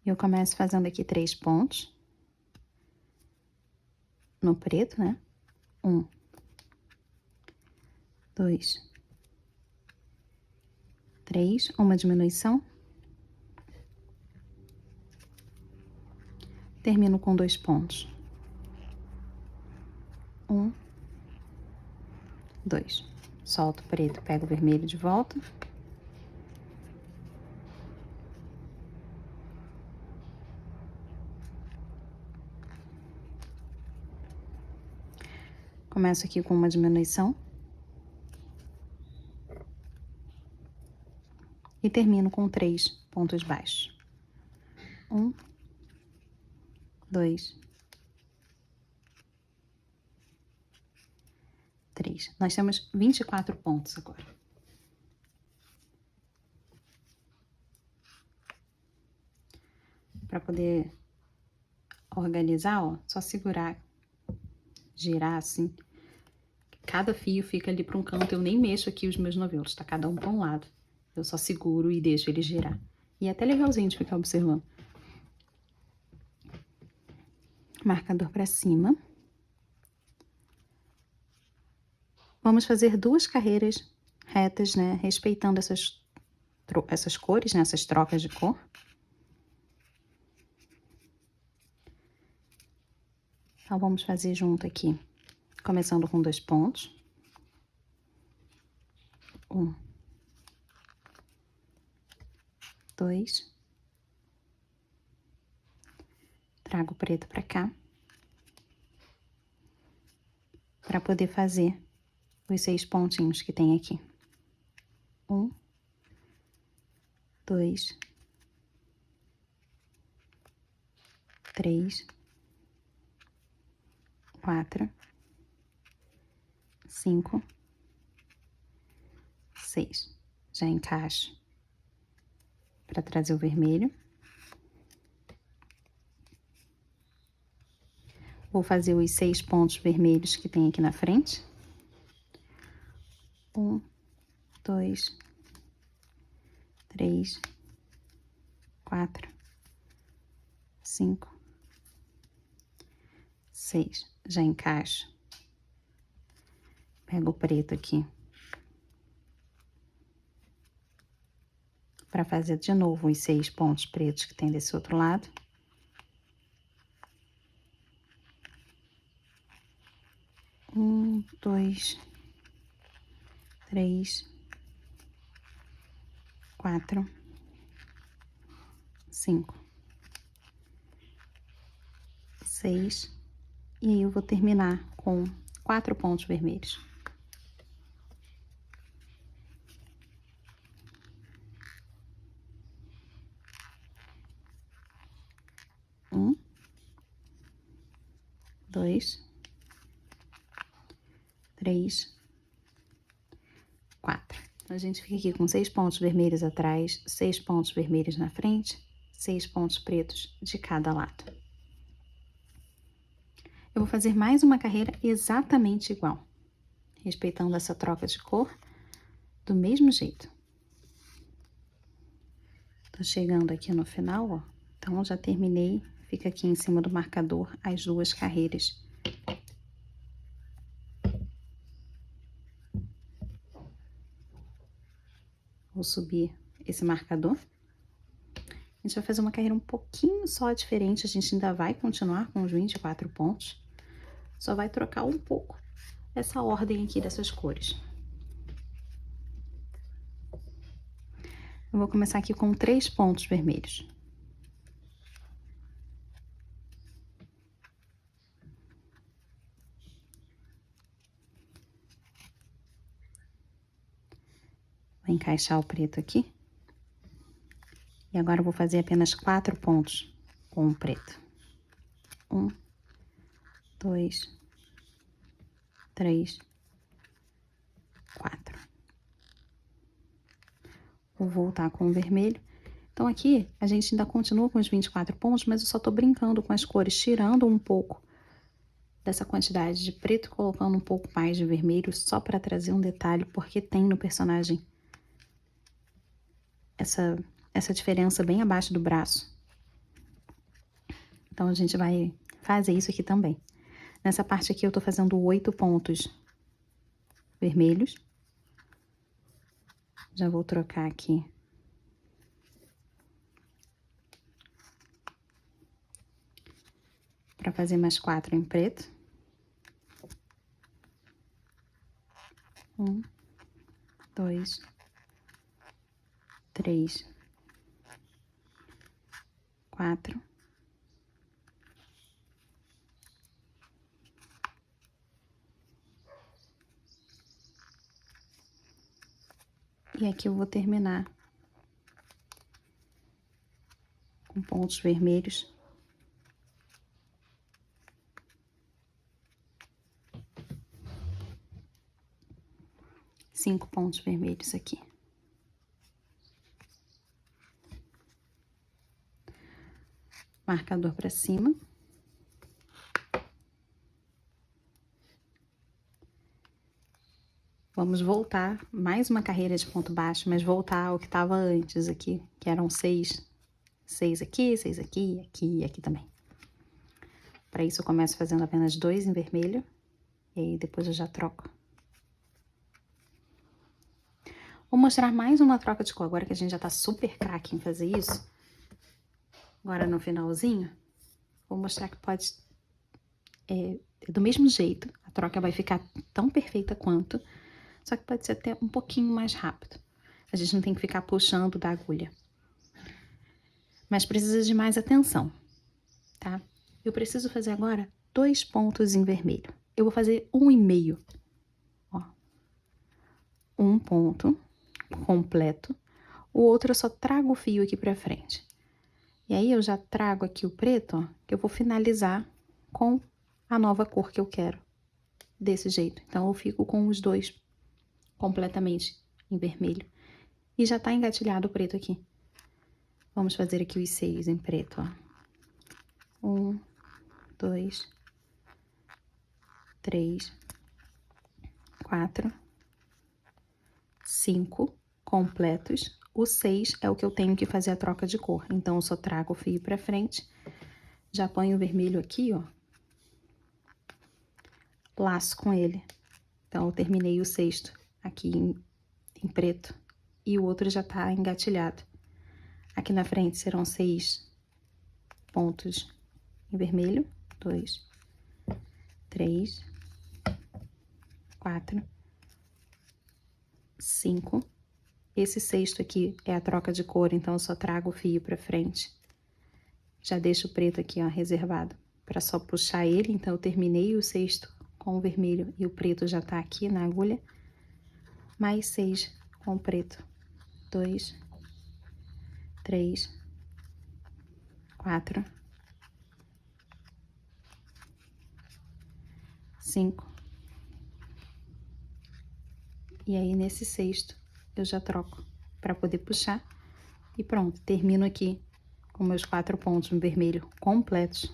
Eu começo fazendo aqui 3 pontos no preto, né? 1, 2, 3, uma diminuição. Termino com 2 pontos. 1, 2. Solto o preto, pego o vermelho de volta. Começo aqui com uma diminuição. E termino com 3 pontos baixos. 1, 2, 3. Nós temos 24 pontos agora. Para poder organizar, ó, só segurar, girar assim. Cada fio fica ali para um canto, eu nem mexo aqui os meus novelos, tá? Cada um para um lado. Eu só seguro e deixo ele girar. E é até legalzinho de ficar observando. Marcador para cima. Vamos fazer 2 carreiras retas, né? Respeitando essas cores, né? Essas trocas de cor. Então, vamos fazer junto aqui, começando com 2 pontos. 1, 2. Trago o preto para cá. Para poder fazer os 6 pontinhos que tem aqui. 1, 2, 3, 4, 5, 6. Já encaixo para trazer o vermelho. Vou fazer os 6 pontos vermelhos que tem aqui na frente. 1, 2, 3, 4, 5, 6. Já encaixo. Pego o preto aqui. Para fazer de novo os 6 pontos pretos que tem desse outro lado. 1, 2, 3, 4, 5, 6. E aí eu vou terminar com 4 pontos vermelhos. 1, 2, 3, 4. Então, a gente fica aqui com 6 pontos vermelhos atrás, 6 pontos vermelhos na frente, 6 pontos pretos de cada lado. Eu vou fazer mais uma carreira exatamente igual, respeitando essa troca de cor do mesmo jeito. Tô chegando aqui no final, ó, então já terminei, fica aqui em cima do marcador as 2 carreiras. Vou subir esse marcador. A gente vai fazer uma carreira um pouquinho só diferente, a gente ainda vai continuar com os 24 pontos, só vai trocar um pouco essa ordem aqui dessas cores. Eu vou começar aqui com 3 pontos vermelhos. Vou encaixar o preto aqui. E agora eu vou fazer apenas 4 pontos com o preto. 1, 2, 3, 4. Vou voltar com o vermelho. Então, aqui, a gente ainda continua com os 24 pontos, mas eu só tô brincando com as cores, tirando um pouco dessa quantidade de preto e colocando um pouco mais de vermelho, só para trazer um detalhe, porque tem no personagem essa diferença bem abaixo do braço. Então, a gente vai fazer isso aqui também. Nessa parte aqui, eu tô fazendo 8 pontos vermelhos. Já vou trocar aqui. Para fazer mais 4 em preto. 1, 2, 3, 4. E aqui eu vou terminar com pontos vermelhos. Cinco pontos vermelhos aqui. Marcador para cima. Vamos voltar, mais uma carreira de ponto baixo, mas voltar ao que estava antes aqui, que eram 6. 6 aqui, 6 aqui, aqui e aqui também. Para isso eu começo fazendo apenas 2 em vermelho, e aí depois eu já troco. Vou mostrar mais uma troca de cor, agora que a gente já tá super craque em fazer isso. Agora no finalzinho, vou mostrar que pode... do mesmo jeito, a troca vai ficar tão perfeita quanto, só que pode ser até um pouquinho mais rápido. A gente não tem que ficar puxando da agulha. Mas precisa de mais atenção, tá? Eu preciso fazer agora 2 pontos em vermelho. Eu vou fazer 1,5. Ó. 1 ponto completo. O outro eu só trago o fio aqui pra frente. E aí, eu já trago aqui o preto, ó, que eu vou finalizar com a nova cor que eu quero. Desse jeito. Então, eu fico com os 2 completamente em vermelho. E já tá engatilhado o preto aqui. Vamos fazer aqui os 6 em preto, ó. 1, 2, 3, 4, 5 completos. O 6 é o que eu tenho que fazer a troca de cor. Então, eu só trago o fio pra frente. Já ponho o vermelho aqui, ó. Laço com ele. Então, eu terminei o 6º aqui em preto. E o outro já tá engatilhado. Aqui na frente serão 6 pontos em vermelho. 2, 3, 4, 5. Esse 6º aqui é a troca de cor, então eu só trago o fio pra frente. Já deixo o preto aqui, ó, reservado, pra só puxar ele. Então, eu terminei o 6º com o vermelho e o preto já tá aqui na agulha. Mais 6 com o preto. 2, 3, 4, 5. E aí, nesse 6º, eu já troco para poder puxar. E pronto, termino aqui com meus 4 pontos no vermelho completos.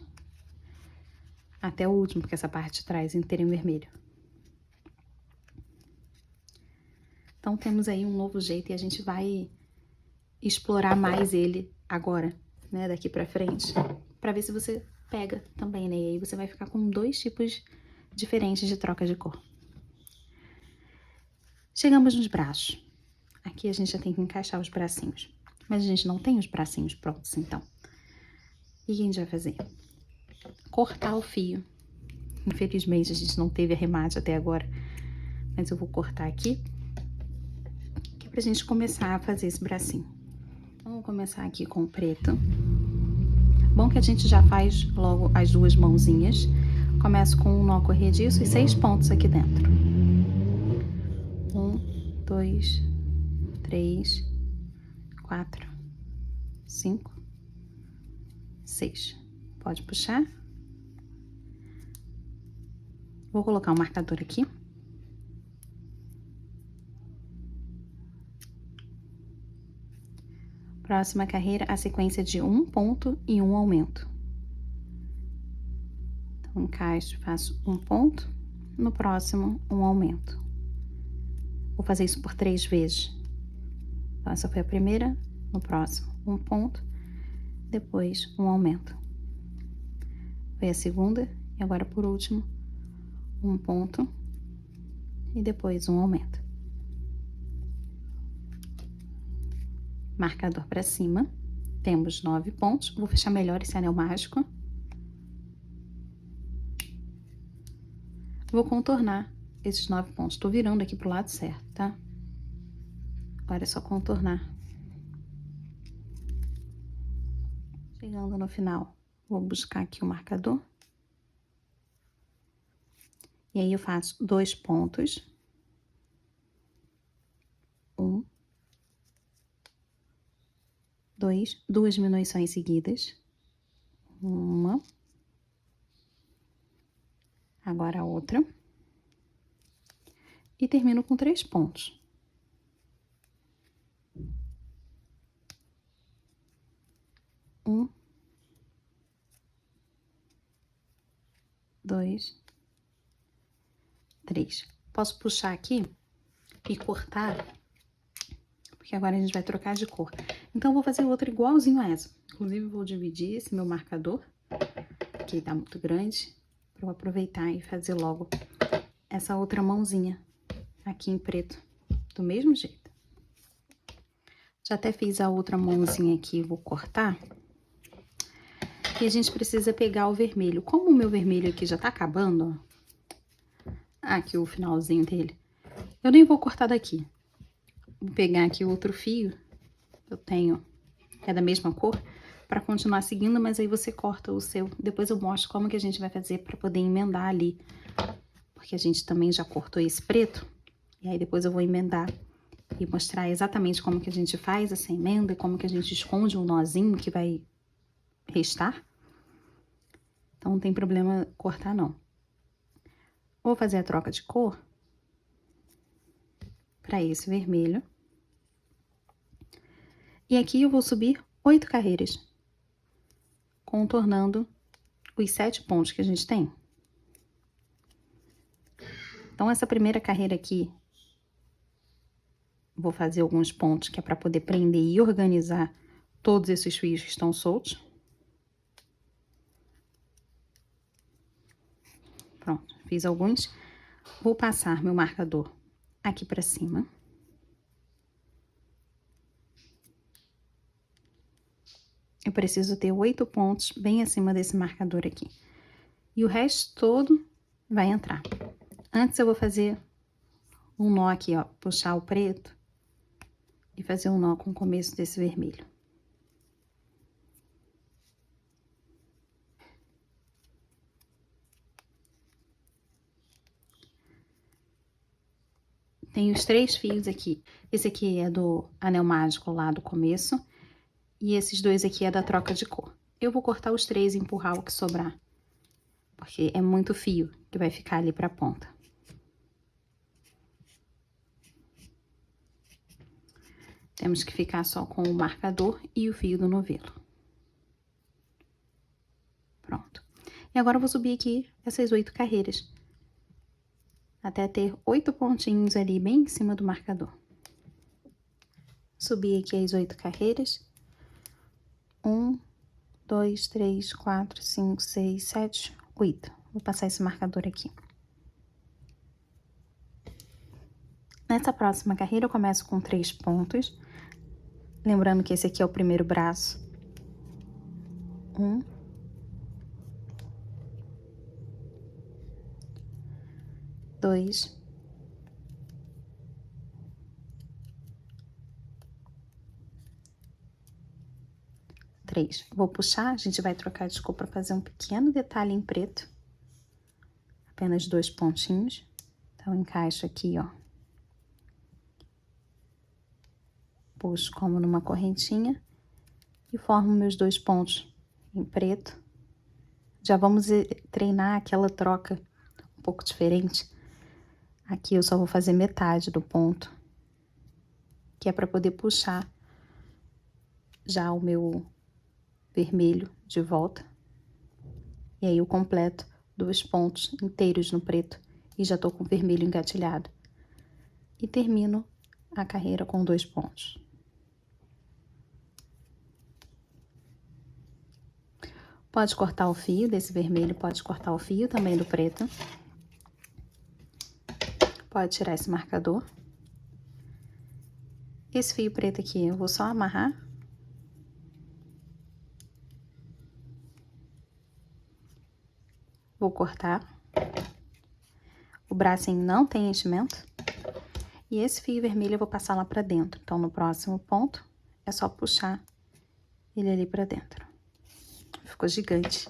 Até o último, porque essa parte de trás inteira em vermelho. Então, temos aí um novo jeito e a gente vai explorar mais ele agora, né, daqui pra frente, pra ver se você pega também, né, e aí você vai ficar com 2 tipos diferentes de troca de cor. Chegamos nos braços. Aqui a gente já tem que encaixar os bracinhos, mas a gente não tem os bracinhos prontos, então. E o que a gente vai fazer? Cortar o fio. Infelizmente, a gente não teve arremate até agora, mas eu vou cortar aqui, que é pra gente começar a fazer esse bracinho. Então, vamos começar aqui com o preto. Bom que a gente já faz logo as 2 mãozinhas. Começo com um nó corrediço e 6 pontos aqui dentro. 1, 2, 3, 4, 5, 6. Pode puxar. Vou colocar um marcador aqui. Próxima carreira, a sequência de 1 ponto e 1 aumento. Então, encaixo, faço 1 ponto, no próximo, 1 aumento. Vou fazer isso por 3 vezes. Então, essa foi a primeira, no próximo, 1 ponto, depois 1 aumento. Foi a segunda, e agora por último, 1 ponto, e depois 1 aumento. Marcador para cima, temos 9 pontos. Vou fechar melhor esse anel mágico. Vou contornar esses 9 pontos. Tô virando aqui pro lado certo, tá? Agora é só contornar. Chegando no final, vou buscar aqui o marcador. E aí eu faço 2 pontos. 1, 2, 2 diminuições seguidas. Uma. Agora a outra. E termino com 3 pontos. 1, 2, 3. Posso puxar aqui e cortar, porque agora a gente vai trocar de cor. Então, eu vou fazer outro igualzinho a essa. Inclusive, vou dividir esse meu marcador, que tá muito grande, para eu aproveitar e fazer logo essa outra mãozinha aqui em preto, do mesmo jeito. Já até fiz a outra mãozinha aqui, vou cortar. E a gente precisa pegar o vermelho. Como o meu vermelho aqui já tá acabando, ó, aqui o finalzinho dele, eu nem vou cortar daqui. Vou pegar aqui outro fio, eu tenho, é da mesma cor, para continuar seguindo, mas aí você corta o seu. Depois eu mostro como que a gente vai fazer para poder emendar ali, porque a gente também já cortou esse preto, e aí depois eu vou emendar e mostrar exatamente como que a gente faz essa emenda, e como que a gente esconde um nozinho que vai restar. Então não tem problema cortar não. Vou fazer a troca de cor para esse vermelho. E aqui eu vou subir 8 carreiras, contornando os 7 pontos que a gente tem. Então, essa primeira carreira aqui, vou fazer alguns pontos que é para poder prender e organizar todos esses fios que estão soltos. Pronto, fiz alguns. Vou passar meu marcador aqui para cima. Eu preciso ter 8 pontos bem acima desse marcador aqui. E o resto todo vai entrar. Antes eu vou fazer um nó aqui, ó, puxar o preto e fazer um nó com o começo desse vermelho. Tem os 3 fios aqui. Esse aqui é do anel mágico lá do começo. E esses 2 aqui é da troca de cor. Eu vou cortar os 3 e empurrar o que sobrar, porque é muito fio que vai ficar ali pra ponta. Temos que ficar só com o marcador e o fio do novelo. Pronto. E agora eu vou subir aqui essas 8 carreiras, até ter 8 pontinhos ali bem em cima do marcador. Subi aqui as 8 carreiras. 1, 2, 3, 4, 5, 6, 7, 8. Vou passar esse marcador aqui. Nessa próxima carreira, eu começo com 3 pontos. Lembrando que esse aqui é o primeiro braço. 1, 2, 3. Vou puxar, a gente vai trocar de cor para fazer um pequeno detalhe em preto. Apenas 2 pontinhos. Então, encaixo aqui, ó. Puxo como numa correntinha e formo meus 2 pontos em preto. Já vamos treinar aquela troca um pouco diferente. Aqui eu só vou fazer metade do ponto, que é para poder puxar já o meu vermelho de volta. E aí eu completo 2 pontos inteiros no preto e já tô com o vermelho engatilhado. E termino a carreira com 2 pontos. Pode cortar o fio desse vermelho, pode cortar o fio também do preto. Pode tirar esse marcador. Esse fio preto aqui eu vou só amarrar. Vou cortar. O bracinho não tem enchimento. E esse fio vermelho eu vou passar lá pra dentro. Então, no próximo ponto, é só puxar ele ali pra dentro. Ficou gigante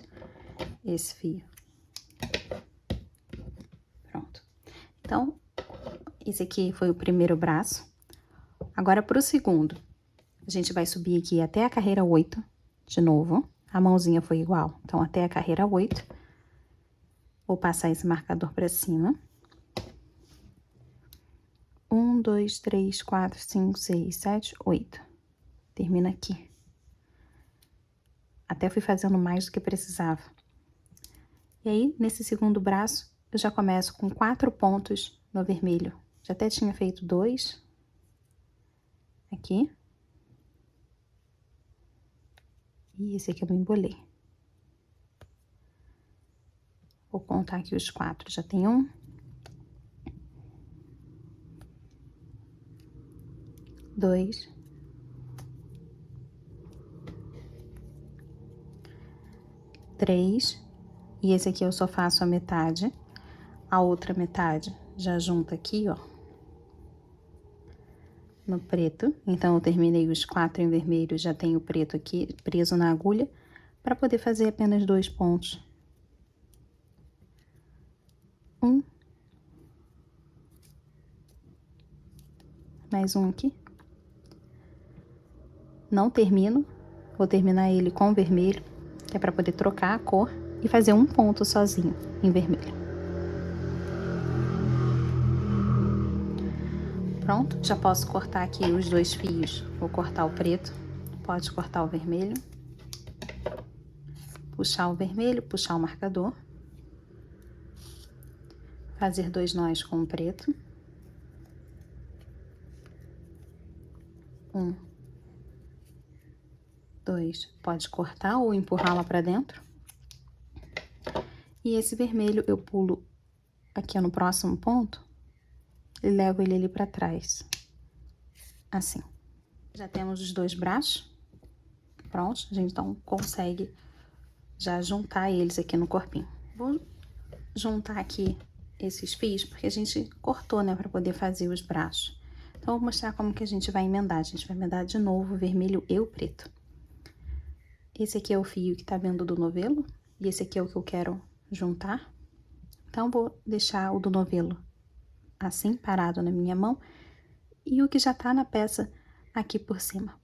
esse fio. Pronto. Então, esse aqui foi o primeiro braço. Agora, pro segundo, a gente vai subir aqui até a carreira 8, de novo. A mãozinha foi igual, então até a carreira 8. Vou passar esse marcador pra cima. 1, 2, 3, 4, 5, 6, 7, 8. Termina aqui. Até fui fazendo mais do que precisava. E aí, nesse segundo braço, eu já começo com 4 pontos no vermelho. Já até tinha feito 2. Aqui. E esse aqui eu me embolei. Vou contar aqui os 4. Já tem 1. 2. 3. E esse aqui eu só faço a metade. A outra metade já junta aqui, ó. No preto. Então, eu terminei os 4 em vermelho, já tenho o preto aqui preso na agulha, para poder fazer apenas 2 pontos. 1. Mais um aqui. Não termino, vou terminar ele com vermelho, que é para poder trocar a cor e fazer um ponto sozinho em vermelho. Pronto, já posso cortar aqui os 2 fios. Vou cortar o preto, pode cortar o vermelho. Puxar o vermelho, puxar o marcador. Fazer 2 nós com o preto. 1. 2. Pode cortar ou empurrar lá pra dentro. E esse vermelho eu pulo aqui no próximo ponto e levo ele ali pra trás. Assim. Já temos os 2 braços prontos. A gente então consegue já juntar eles aqui no corpinho. Vou juntar aqui esses fios porque a gente cortou, né, pra poder fazer os braços. Então, eu vou mostrar como que a gente vai emendar. A gente vai emendar de novo o vermelho e o preto. Esse aqui é o fio que tá vendo do novelo, e esse aqui é o que eu quero juntar. Então, vou deixar o do novelo assim, parado na minha mão, e o que já tá na peça aqui por cima.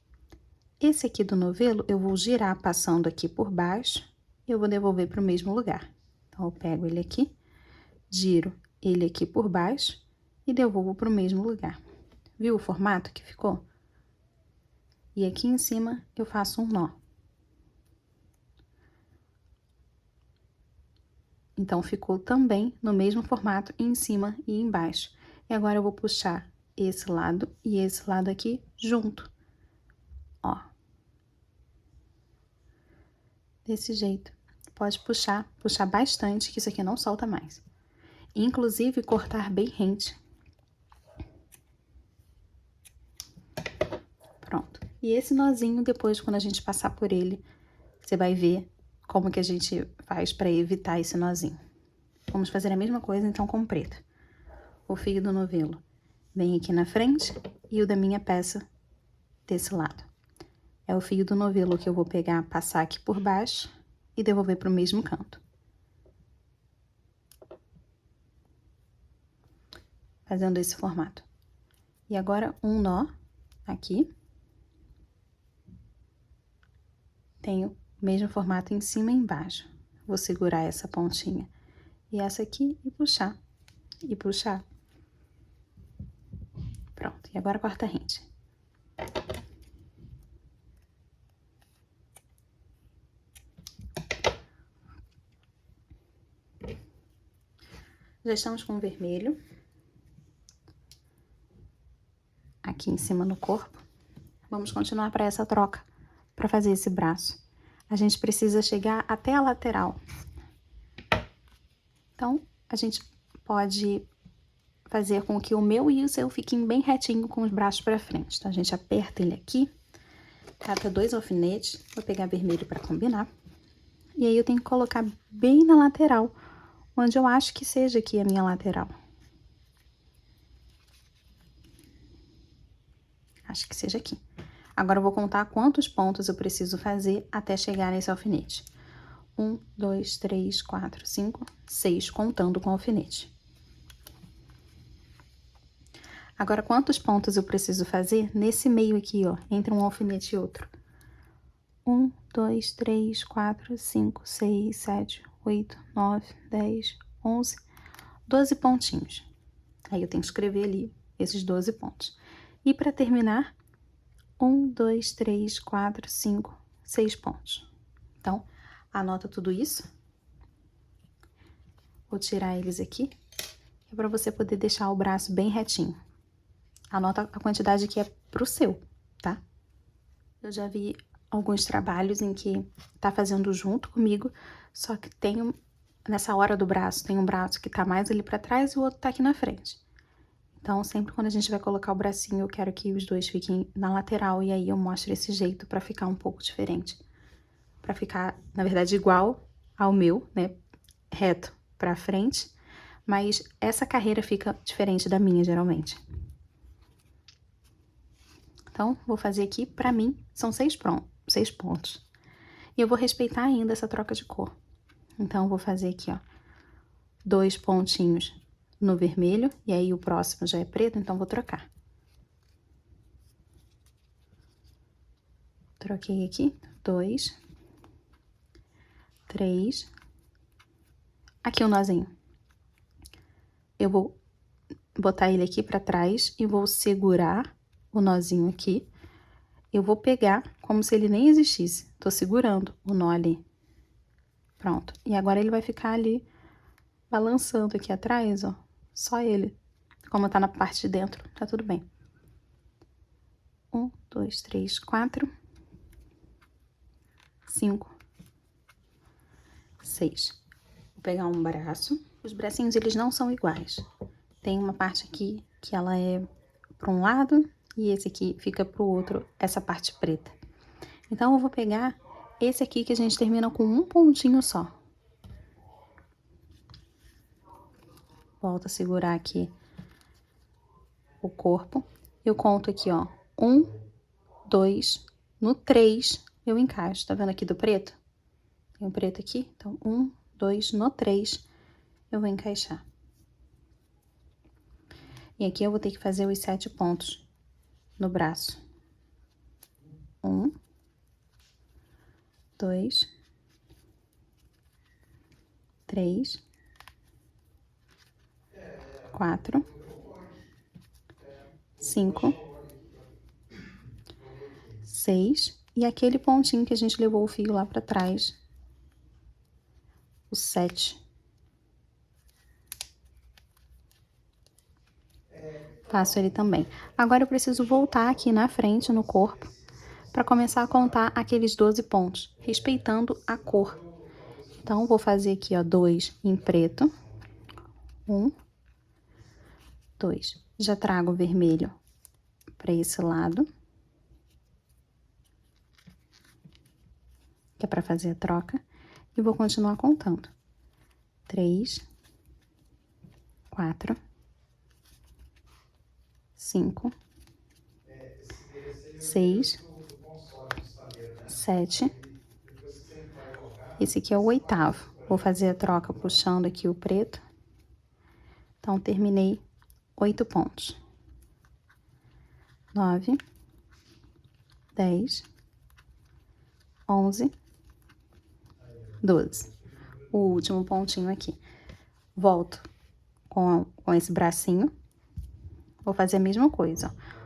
Esse aqui do novelo, eu vou girar passando aqui por baixo, e eu vou devolver pro mesmo lugar. Então, eu pego ele aqui, giro ele aqui por baixo, e devolvo pro mesmo lugar. Viu o formato que ficou? E aqui em cima eu faço um nó. Então, ficou também no mesmo formato em cima e embaixo. E agora eu vou puxar esse lado e esse lado aqui junto. Ó. Desse jeito. Pode puxar bastante, que isso aqui não solta mais. Inclusive, cortar bem rente. Pronto. E esse nozinho, depois, quando a gente passar por ele, você vai ver como que a gente faz para evitar esse nozinho. Vamos fazer a mesma coisa, então, com o preto. O fio do novelo vem aqui na frente e o da minha peça desse lado. É o fio do novelo que eu vou pegar, passar aqui por baixo e devolver para o mesmo canto. Fazendo esse formato. E agora, um nó aqui. Tenho o mesmo formato em cima e embaixo. Vou segurar essa pontinha e essa aqui e puxar. E puxar. Pronto. E agora corta rente. Já estamos com o vermelho. Aqui em cima no corpo. Vamos continuar para essa troca, para fazer esse braço. A gente precisa chegar até a lateral. Então, a gente pode fazer com que o meu e o seu fiquem bem retinho com os braços para frente. Então, a gente aperta ele aqui, cata 2 alfinetes, vou pegar vermelho para combinar. E aí, eu tenho que colocar bem na lateral, onde eu acho que seja aqui a minha lateral. Acho que seja aqui. Agora, eu vou contar quantos pontos eu preciso fazer até chegar nesse alfinete. 1, 2, 3, 4, 5, 6, contando com o alfinete. Agora, quantos pontos eu preciso fazer nesse meio aqui, ó, entre um alfinete e outro? 1, 2, 3, 4, 5, 6, 7, 8, 9, 10, 11, 12 pontinhos. Aí, eu tenho que escrever ali esses 12 pontos. E para terminar, 1, 2, 3, 4, 5, 6 pontos. Então, anota tudo isso. Vou tirar eles aqui, é para você poder deixar o braço bem retinho. Anota a quantidade que é pro seu, tá? Eu já vi alguns trabalhos em que tá fazendo junto comigo, só que tem nessa hora do braço, tem um braço que tá mais ali pra trás e o outro tá aqui na frente. Então, sempre quando a gente vai colocar o bracinho, eu quero que os dois fiquem na lateral e aí eu mostro esse jeito pra ficar um pouco diferente. Pra ficar, na verdade, igual ao meu, né? Reto pra frente, mas essa carreira fica diferente da minha, geralmente. Então, vou fazer aqui, pra mim, são 6 pontos. E eu vou respeitar ainda essa troca de cor. Então, vou fazer aqui, ó, 2 pontinhos no vermelho, e aí o próximo já é preto, então vou trocar. Troquei aqui, 2, 3, aqui o nozinho. Eu vou botar ele aqui pra trás e vou segurar o nozinho aqui. Eu vou pegar como se ele nem existisse. Tô segurando o nó ali. Pronto. E agora ele vai ficar ali balançando aqui atrás, ó. Só ele. Como tá na parte de dentro, tá tudo bem. 1, 2, 3, 4, 5, 6. Vou pegar um braço. Os bracinhos, eles não são iguais. Tem uma parte aqui que ela é para um lado e esse aqui fica pro outro, essa parte preta. Então, eu vou pegar esse aqui que a gente termina com um pontinho só. Volto a segurar aqui o corpo. Eu conto aqui, ó, 1, 2, no 3 eu encaixo. Tá vendo aqui do preto? Tem um preto aqui, então 1, 2, no 3 eu vou encaixar. E aqui eu vou ter que fazer os 7 pontos no braço. 1, 2, 3, 4, 5, 6, e aquele pontinho que a gente levou o fio lá pra trás, o 7. Faço ele também. Agora eu preciso voltar aqui na frente, no corpo, para começar a contar aqueles 12 pontos, respeitando a cor. Então, vou fazer aqui, ó, 2 em preto. 1, 2. Já trago o vermelho para esse lado, que é para fazer a troca, e vou continuar contando. 3, 4, 5, 6, 7. Esse aqui é o 8º. Vou fazer a troca puxando aqui o preto. Então, terminei 8 pontos. 9, 10, 11, 12. O último pontinho aqui. Volto com esse bracinho. Vou fazer a mesma coisa, ó.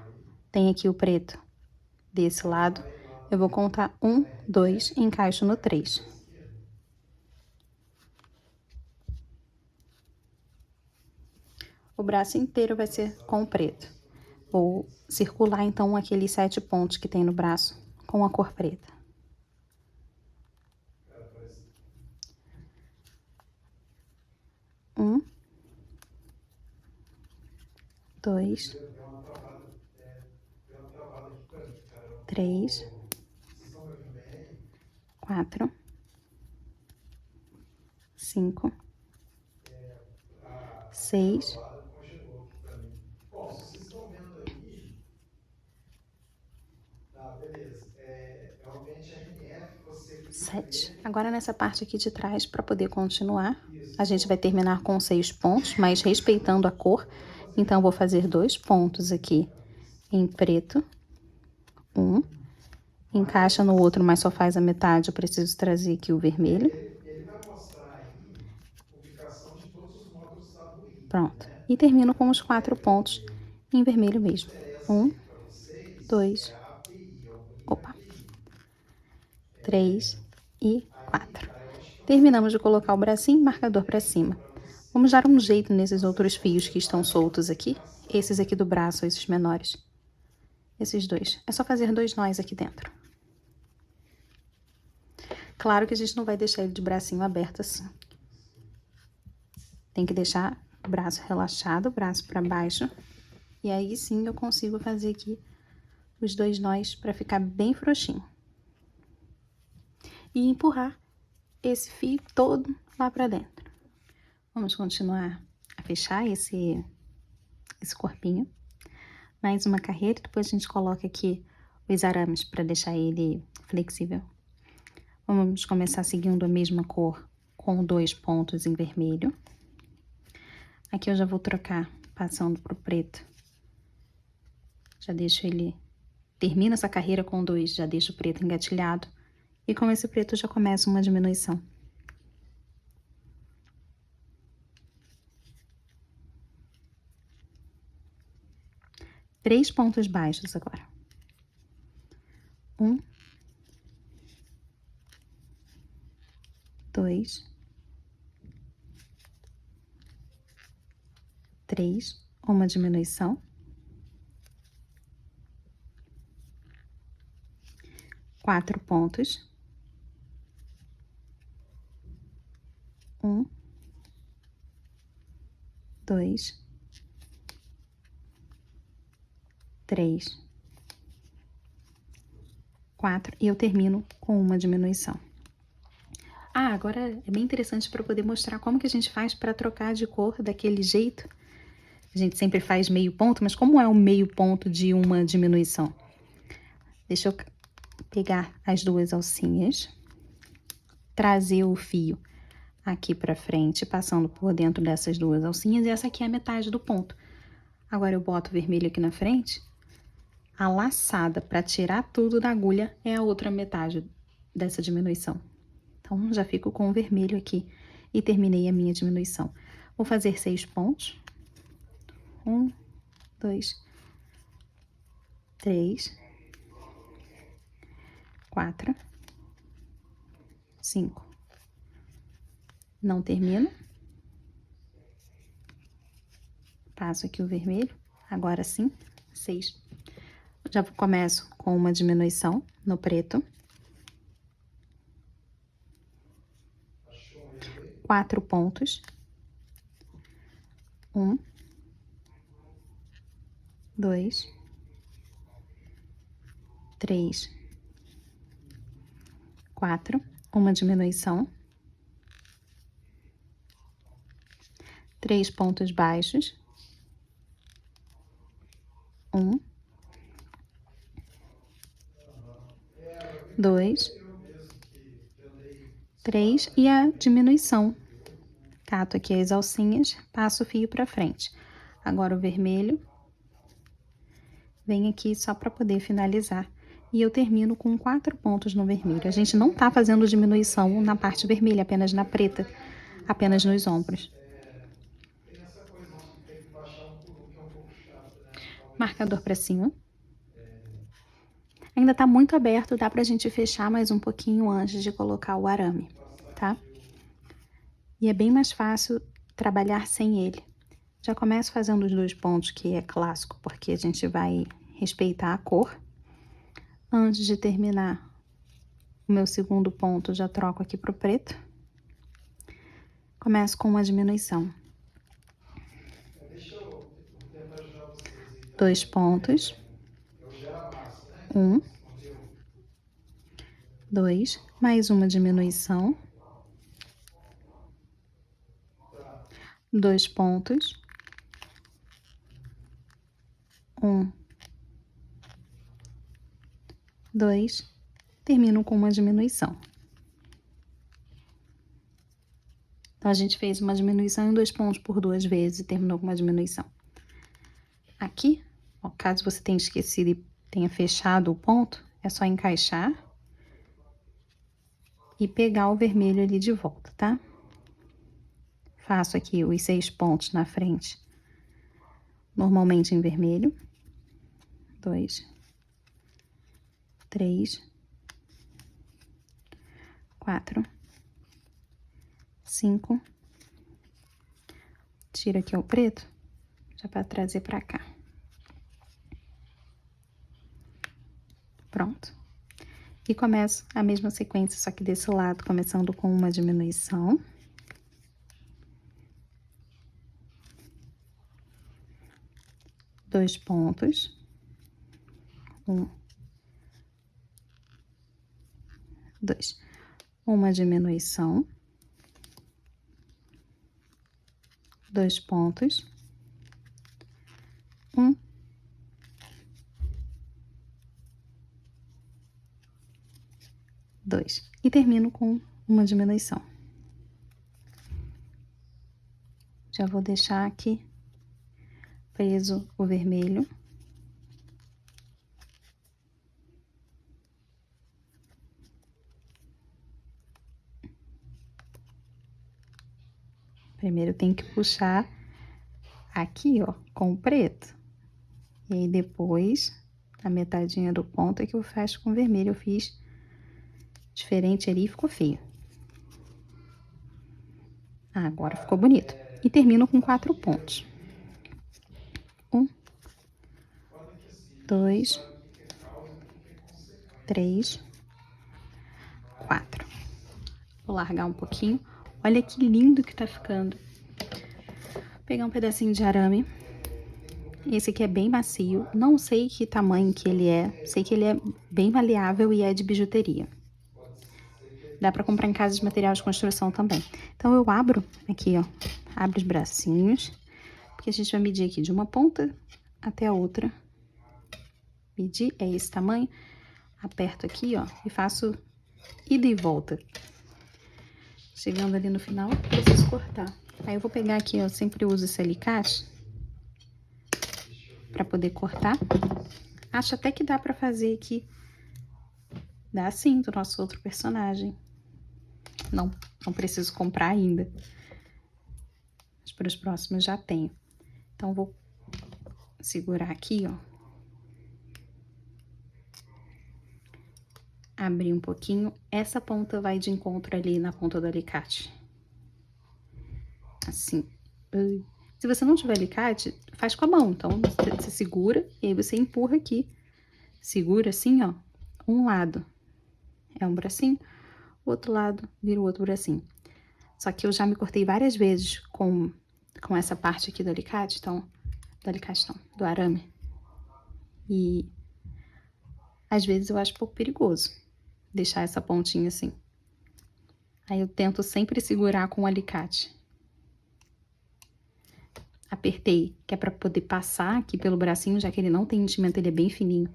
Tem aqui o preto desse lado. Eu vou contar 1, 2, encaixo no 3. O braço inteiro vai ser com o preto. Vou circular, então, aqueles 7 pontos que tem no braço com a cor preta. 1, 2, 3, 4, 5, 6, 7. Agora, nessa parte aqui de trás, para poder continuar, a gente vai terminar com 6 pontos, mas respeitando a cor. Então, vou fazer 2 pontos aqui em preto. 1. Encaixa no outro, mas só faz a metade. Eu preciso trazer aqui o vermelho. Pronto. E termino com os 4 pontos em vermelho mesmo. 1, 2, opa, 3 e 4. Terminamos de colocar o bracinho e marcador para cima. Vamos dar um jeito nesses outros fios que estão soltos aqui. Esses aqui do braço, esses menores. Esses 2. É só fazer 2 nós aqui dentro. Claro que a gente não vai deixar ele de bracinho aberto assim. Tem que deixar o braço relaxado, o braço para baixo. E aí sim eu consigo fazer aqui os 2 nós para ficar bem frouxinho. E empurrar esse fio todo lá para dentro. Vamos continuar a fechar esse corpinho. Mais uma carreira, depois a gente coloca aqui os arames para deixar ele flexível. Vamos começar seguindo a mesma cor com 2 pontos em vermelho. Aqui eu já vou trocar, passando pro preto. Já deixo ele... Termino essa carreira com 2, já deixo o preto engatilhado. E com esse preto já começa uma diminuição. Três pontos baixos agora. 1, 2, 3, uma diminuição. 4 pontos. 1, 2, 3, 4, e eu termino com uma diminuição. Ah, agora é bem interessante para poder mostrar como que a gente faz para trocar de cor daquele jeito. A gente sempre faz meio ponto, mas como é o meio ponto de uma diminuição? Deixa eu pegar as 2 alcinhas, trazer o fio aqui para frente, passando por dentro dessas 2 alcinhas, e essa aqui é a metade do ponto. Agora eu boto o vermelho aqui na frente, a laçada para tirar tudo da agulha é a outra metade dessa diminuição. Então, já fico com o vermelho aqui e terminei a minha diminuição. Vou fazer 6 pontos. 1, 2, 3, 4, 5. Não termino. Passo aqui o vermelho. Agora sim, 6. Já começo com uma diminuição no preto. 4 pontos. 1, 2, 3, 4. Uma diminuição. 3 pontos baixos. 1, 2, 3 e a diminuição. Cato aqui as alcinhas, passo o fio pra frente. Agora o vermelho. Vem aqui só pra poder finalizar. E eu termino com 4 pontos no vermelho. A gente não tá fazendo diminuição na parte vermelha, apenas na preta. Apenas nos ombros. Marcador pra cima. Ainda tá muito aberto, dá pra gente fechar mais um pouquinho antes de colocar o arame, tá? E é bem mais fácil trabalhar sem ele. Já começo fazendo os 2 pontos, que é clássico, porque a gente vai respeitar a cor. Antes de terminar o meu segundo ponto, já troco aqui pro preto. Começo com uma diminuição. 2 pontos. 1, 2, mais uma diminuição. 2 pontos. 1, 2, termino com uma diminuição. Então, a gente fez uma diminuição em 2 pontos por 2 vezes e terminou com uma diminuição. Aqui, ó, caso você tenha esquecido e tenha fechado o ponto, é só encaixar e pegar o vermelho ali de volta, tá? Faço aqui os 6 pontos na frente, normalmente em vermelho. 2, 3, 4, 5. Tiro aqui o preto, já para trazer para cá. Pronto. E começo a mesma sequência, só que desse lado, começando com uma diminuição. Dois pontos. 1, 2. Uma diminuição. 2 pontos. 1, 2. E termino com uma diminuição. Já vou deixar aqui preso o vermelho. Primeiro tem que puxar aqui, ó, com o preto. E aí depois, a metadinha do ponto é que eu fecho com vermelho. Eu fiz diferente ali e ficou feio. Ah, agora ficou bonito. E termino com 4 pontos. 1, 2, 3, 4. Vou largar um pouquinho. Olha que lindo que tá ficando. Vou pegar um pedacinho de arame. Esse aqui é bem macio. Não sei que tamanho que ele é. Sei que ele é bem maleável e é de bijuteria. Dá pra comprar em casa de material de construção também. Então, eu abro aqui, ó. Abro os bracinhos. Porque a gente vai medir aqui de uma ponta até a outra. Medir é esse tamanho. Aperto aqui, ó. E faço ida e volta. Chegando ali no final, preciso cortar. Aí eu vou pegar aqui, ó. Sempre uso esse alicate pra poder cortar. Acho até que dá pra fazer aqui. Dá sim, do nosso outro personagem. Não preciso comprar ainda. Mas para os próximos já tenho. Então, vou segurar aqui, ó. abrir um pouquinho, essa ponta vai de encontro ali na ponta do alicate. Assim. Se você não tiver alicate, faz com a mão. Então, você segura e aí você empurra aqui. Segura assim, ó. Um lado é um bracinho, o outro lado vira o outro bracinho. Só que eu já me cortei várias vezes com essa parte aqui do alicate, então... Do alicate não, do arame. E às vezes eu acho um pouco perigoso deixar essa pontinha assim. Aí eu tento sempre segurar com o alicate. Apertei, que é pra poder passar aqui pelo bracinho, já que ele não tem enchimento, ele é bem fininho.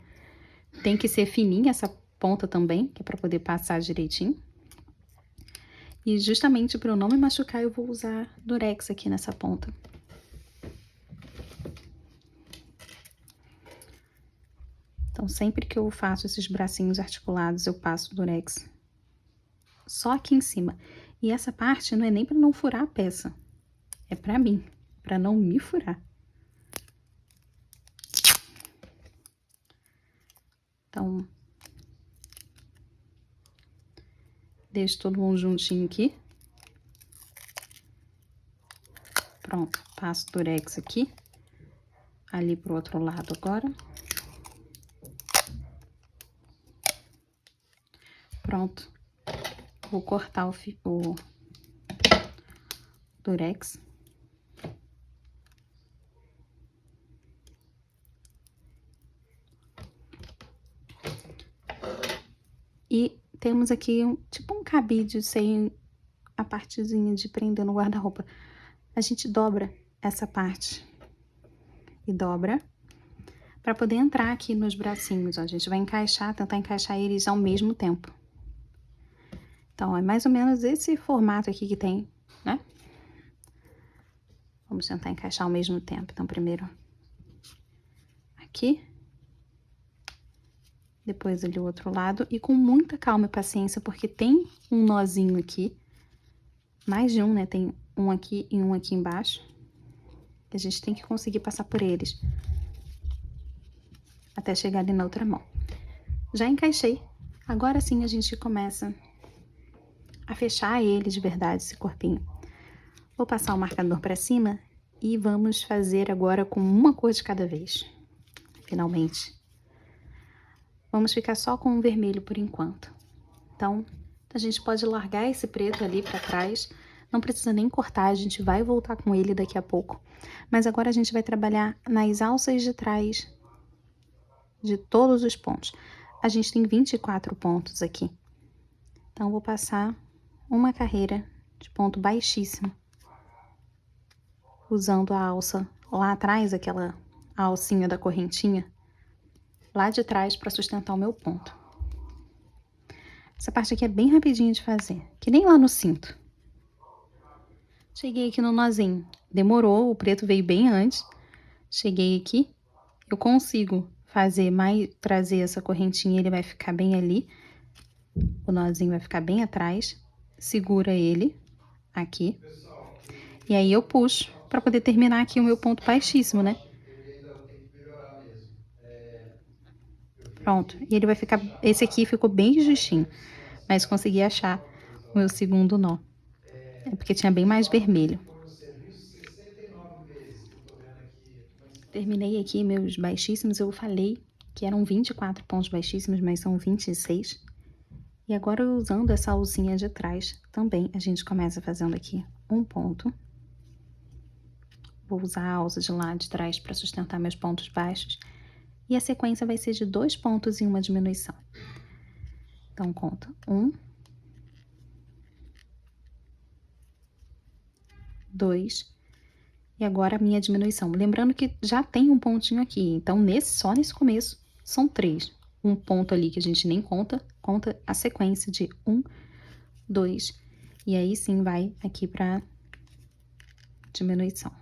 Tem que ser fininha essa ponta também, que é pra poder passar direitinho. E justamente para eu não me machucar, eu vou usar durex aqui nessa ponta. Então, sempre que eu faço esses bracinhos articulados, eu passo durex só aqui em cima. E essa parte não é nem para não furar a peça, é para mim, para não me furar. Então, deixo todo mundo juntinho aqui. Pronto, passo durex aqui, ali pro outro lado agora. Pronto. Vou cortar o durex. E temos aqui tipo um cabide sem a partezinha de prender no guarda-roupa. A gente dobra essa parte e dobra para poder entrar aqui nos bracinhos, ó. A gente vai encaixar, tentar encaixar eles ao mesmo tempo. Então, é mais ou menos esse formato aqui que tem, né? Vamos tentar encaixar ao mesmo tempo. Então, primeiro aqui, depois ali o outro lado, e com muita calma e paciência, porque tem um nozinho aqui, mais de um, né? Tem um aqui e um aqui embaixo, que a gente tem que conseguir passar por eles, até chegar ali na outra mão. Já encaixei. Agora sim a gente começa a fechar ele de verdade, esse corpinho. Vou passar o marcador pra cima e vamos fazer agora com uma cor de cada vez, finalmente. Vamos ficar só com o vermelho por enquanto. Então, a gente pode largar esse preto ali pra trás, não precisa nem cortar, a gente vai voltar com ele daqui a pouco. Mas agora a gente vai trabalhar nas alças de trás de todos os pontos. A gente tem 24 pontos aqui. Então, vou passar uma carreira de ponto baixíssimo, usando a alça lá atrás, aquela alcinha da correntinha, lá de trás para sustentar o meu ponto. Essa parte aqui é bem rapidinho de fazer, que nem lá no cinto. Cheguei aqui no nozinho, demorou, o preto veio bem antes. Cheguei aqui, eu consigo fazer mais, trazer essa correntinha, ele vai ficar bem ali. O nozinho vai ficar bem atrás, segura ele aqui. E aí eu puxo para poder terminar aqui o meu ponto baixíssimo, né? Pronto, e ele vai ficar, esse aqui ficou bem justinho, mas consegui achar o meu segundo nó. É porque tinha bem mais vermelho. Terminei aqui meus baixíssimos, eu falei que eram 24 pontos baixíssimos, mas são 26. E agora, usando essa alcinha de trás, também a gente começa fazendo aqui um ponto. Vou usar a alça de lá de trás para sustentar meus pontos baixos. E a sequência vai ser de 2 pontos e uma diminuição. Então, conta 1, 2, e agora a minha diminuição. Lembrando que já tem um pontinho aqui, então só nesse começo são 3. Um ponto ali que a gente nem conta a sequência de 1, 2, e aí sim vai aqui para diminuição.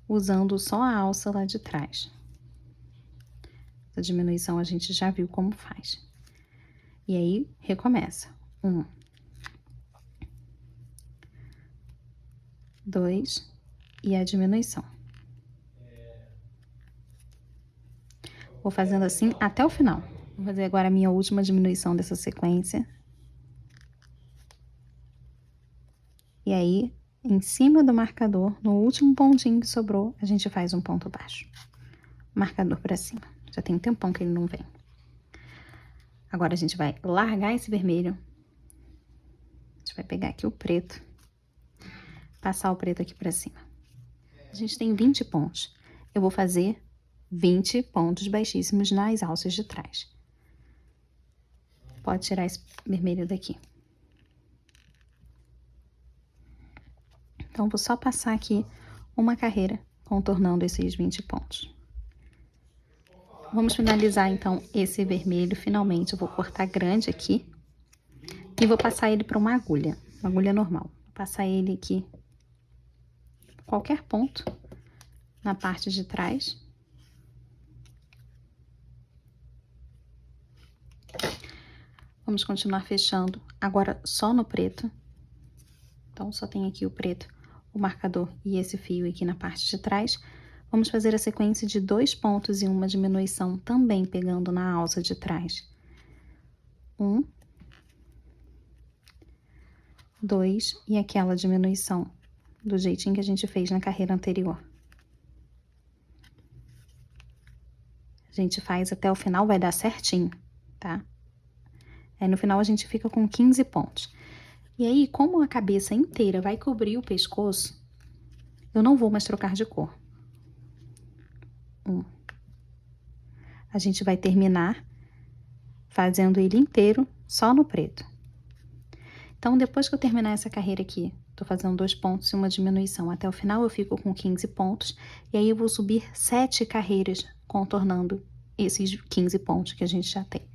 Usando só a alça lá de trás. A diminuição a gente já viu como faz. E aí, recomeça. 1, 2, e a diminuição. Vou fazendo assim até o final. Vou fazer agora a minha última diminuição dessa sequência. E aí, em cima do marcador, no último pontinho que sobrou, a gente faz um ponto baixo. Marcador pra cima. Já tem um tempão que ele não vem. Agora, a gente vai largar esse vermelho. A gente vai pegar aqui o preto. Passar o preto aqui pra cima. A gente tem 20 pontos. Eu vou fazer 20 pontos baixíssimos nas alças de trás. Pode tirar esse vermelho daqui. Então, vou só passar aqui uma carreira contornando esses 20 pontos. Vamos finalizar, então, esse vermelho. Finalmente, eu vou cortar grande aqui. E vou passar ele para uma agulha normal. Vou passar ele aqui, qualquer ponto, na parte de trás. Vamos continuar fechando, agora só no preto. Então, só tem aqui o preto, o marcador e esse fio aqui na parte de trás. Vamos fazer a sequência de 2 pontos e uma diminuição, também pegando na alça de trás. 1, 2, e aquela diminuição, do jeitinho que a gente fez na carreira anterior. A gente faz até o final, vai dar certinho, tá? Aí, no final, a gente fica com 15 pontos. E aí, como a cabeça inteira vai cobrir o pescoço, eu não vou mais trocar de cor. 1. A gente vai terminar fazendo ele inteiro só no preto. Então, depois que eu terminar essa carreira aqui, tô fazendo 2 pontos e uma diminuição. Até o final, eu fico com 15 pontos. E aí, eu vou subir 7 carreiras contornando esses 15 pontos que a gente já tem.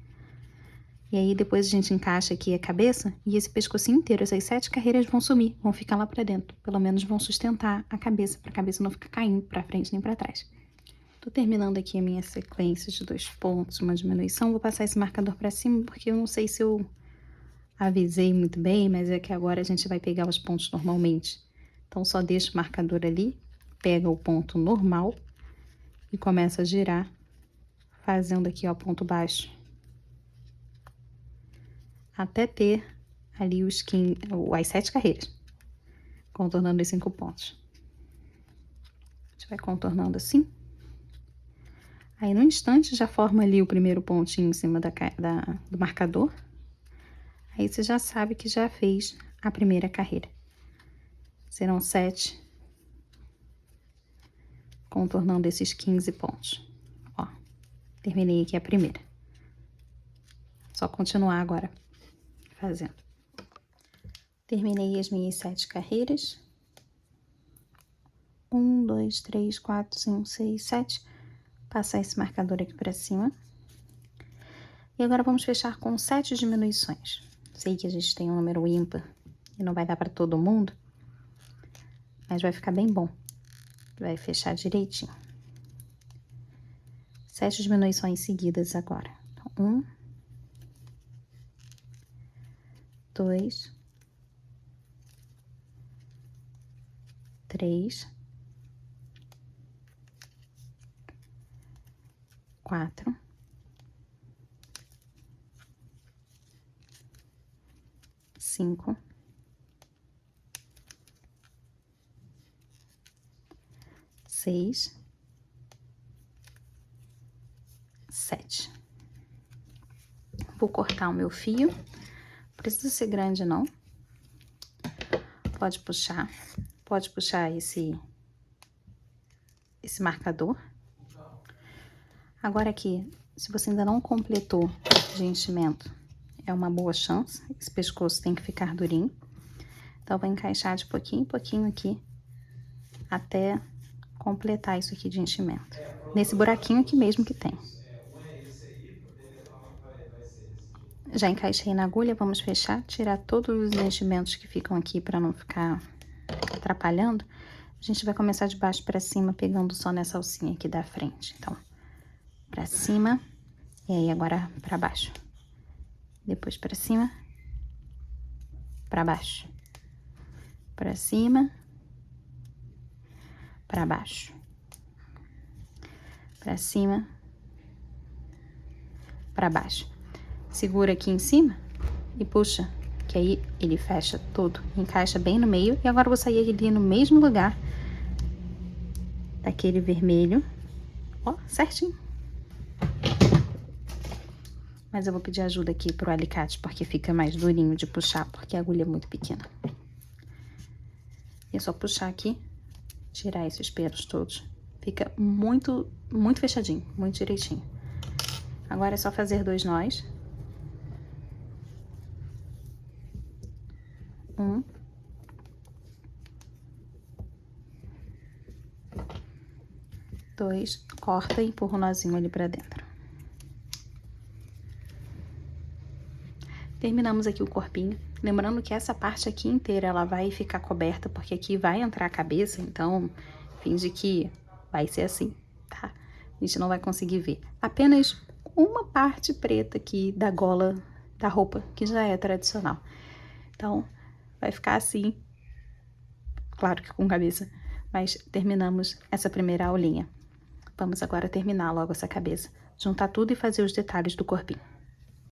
E aí, depois a gente encaixa aqui a cabeça e esse pescocinho inteiro, essas 7 carreiras vão sumir, vão ficar lá pra dentro. Pelo menos vão sustentar a cabeça, pra cabeça não ficar caindo pra frente nem pra trás. Tô terminando aqui a minha sequência de 2 pontos, uma diminuição. Vou passar esse marcador pra cima, porque eu não sei se eu avisei muito bem, mas é que agora a gente vai pegar os pontos normalmente. Então, só deixa o marcador ali, pega o ponto normal e começa a girar, fazendo aqui, ó, ponto baixo. Até ter ali as 7 carreiras, contornando os 5 pontos. A gente vai contornando assim. Aí, no instante, já forma ali o primeiro pontinho em cima do marcador. Aí, você já sabe que já fez a primeira carreira. Serão 7, contornando esses 15 pontos. Ó, terminei aqui a primeira. Só continuar agora fazendo. Terminei as minhas 7 carreiras. 1, 2, 3, 4, 5, 6, 7. Passar esse marcador aqui pra cima. E agora vamos fechar com 7 diminuições. Sei que a gente tem um número ímpar e não vai dar pra todo mundo, mas vai ficar bem bom. Vai fechar direitinho. 7 diminuições seguidas agora. Então, 1, 2, 3, 4, 5, 6, 7. Vou cortar o meu fio. Não precisa ser grande, não. Pode puxar esse marcador. Agora aqui, se você ainda não completou de enchimento, é uma boa chance. Esse pescoço tem que ficar durinho. Então, eu vou encaixar de pouquinho em pouquinho aqui, até completar isso aqui de enchimento. Nesse buraquinho aqui mesmo que tem. Já encaixei na agulha, vamos fechar, tirar todos os enchimentos que ficam aqui para não ficar atrapalhando. A gente vai começar de baixo para cima, pegando só nessa alcinha aqui da frente. Então, para cima, e aí agora para baixo. Depois para cima, para baixo. Para cima, para baixo. Para cima, para baixo. Segura aqui em cima e puxa, que aí ele fecha todo, encaixa bem no meio. E agora eu vou sair ali no mesmo lugar daquele vermelho, ó, certinho. Mas eu vou pedir ajuda aqui pro alicate, porque fica mais durinho de puxar, porque a agulha é muito pequena. E é só puxar aqui, tirar esses pelos todos. Fica muito fechadinho, muito direitinho. Agora é só fazer 2 nós. 1. 2, corta e empurra o nozinho ali pra dentro. Terminamos aqui o corpinho. Lembrando que essa parte aqui inteira, ela vai ficar coberta, porque aqui vai entrar a cabeça, então finge que vai ser assim, tá? A gente não vai conseguir ver. Apenas uma parte preta aqui da gola da roupa, que já é tradicional. Então, vai ficar assim, claro que com cabeça, mas terminamos essa primeira aulinha. Vamos agora terminar logo essa cabeça, juntar tudo e fazer os detalhes do corpinho.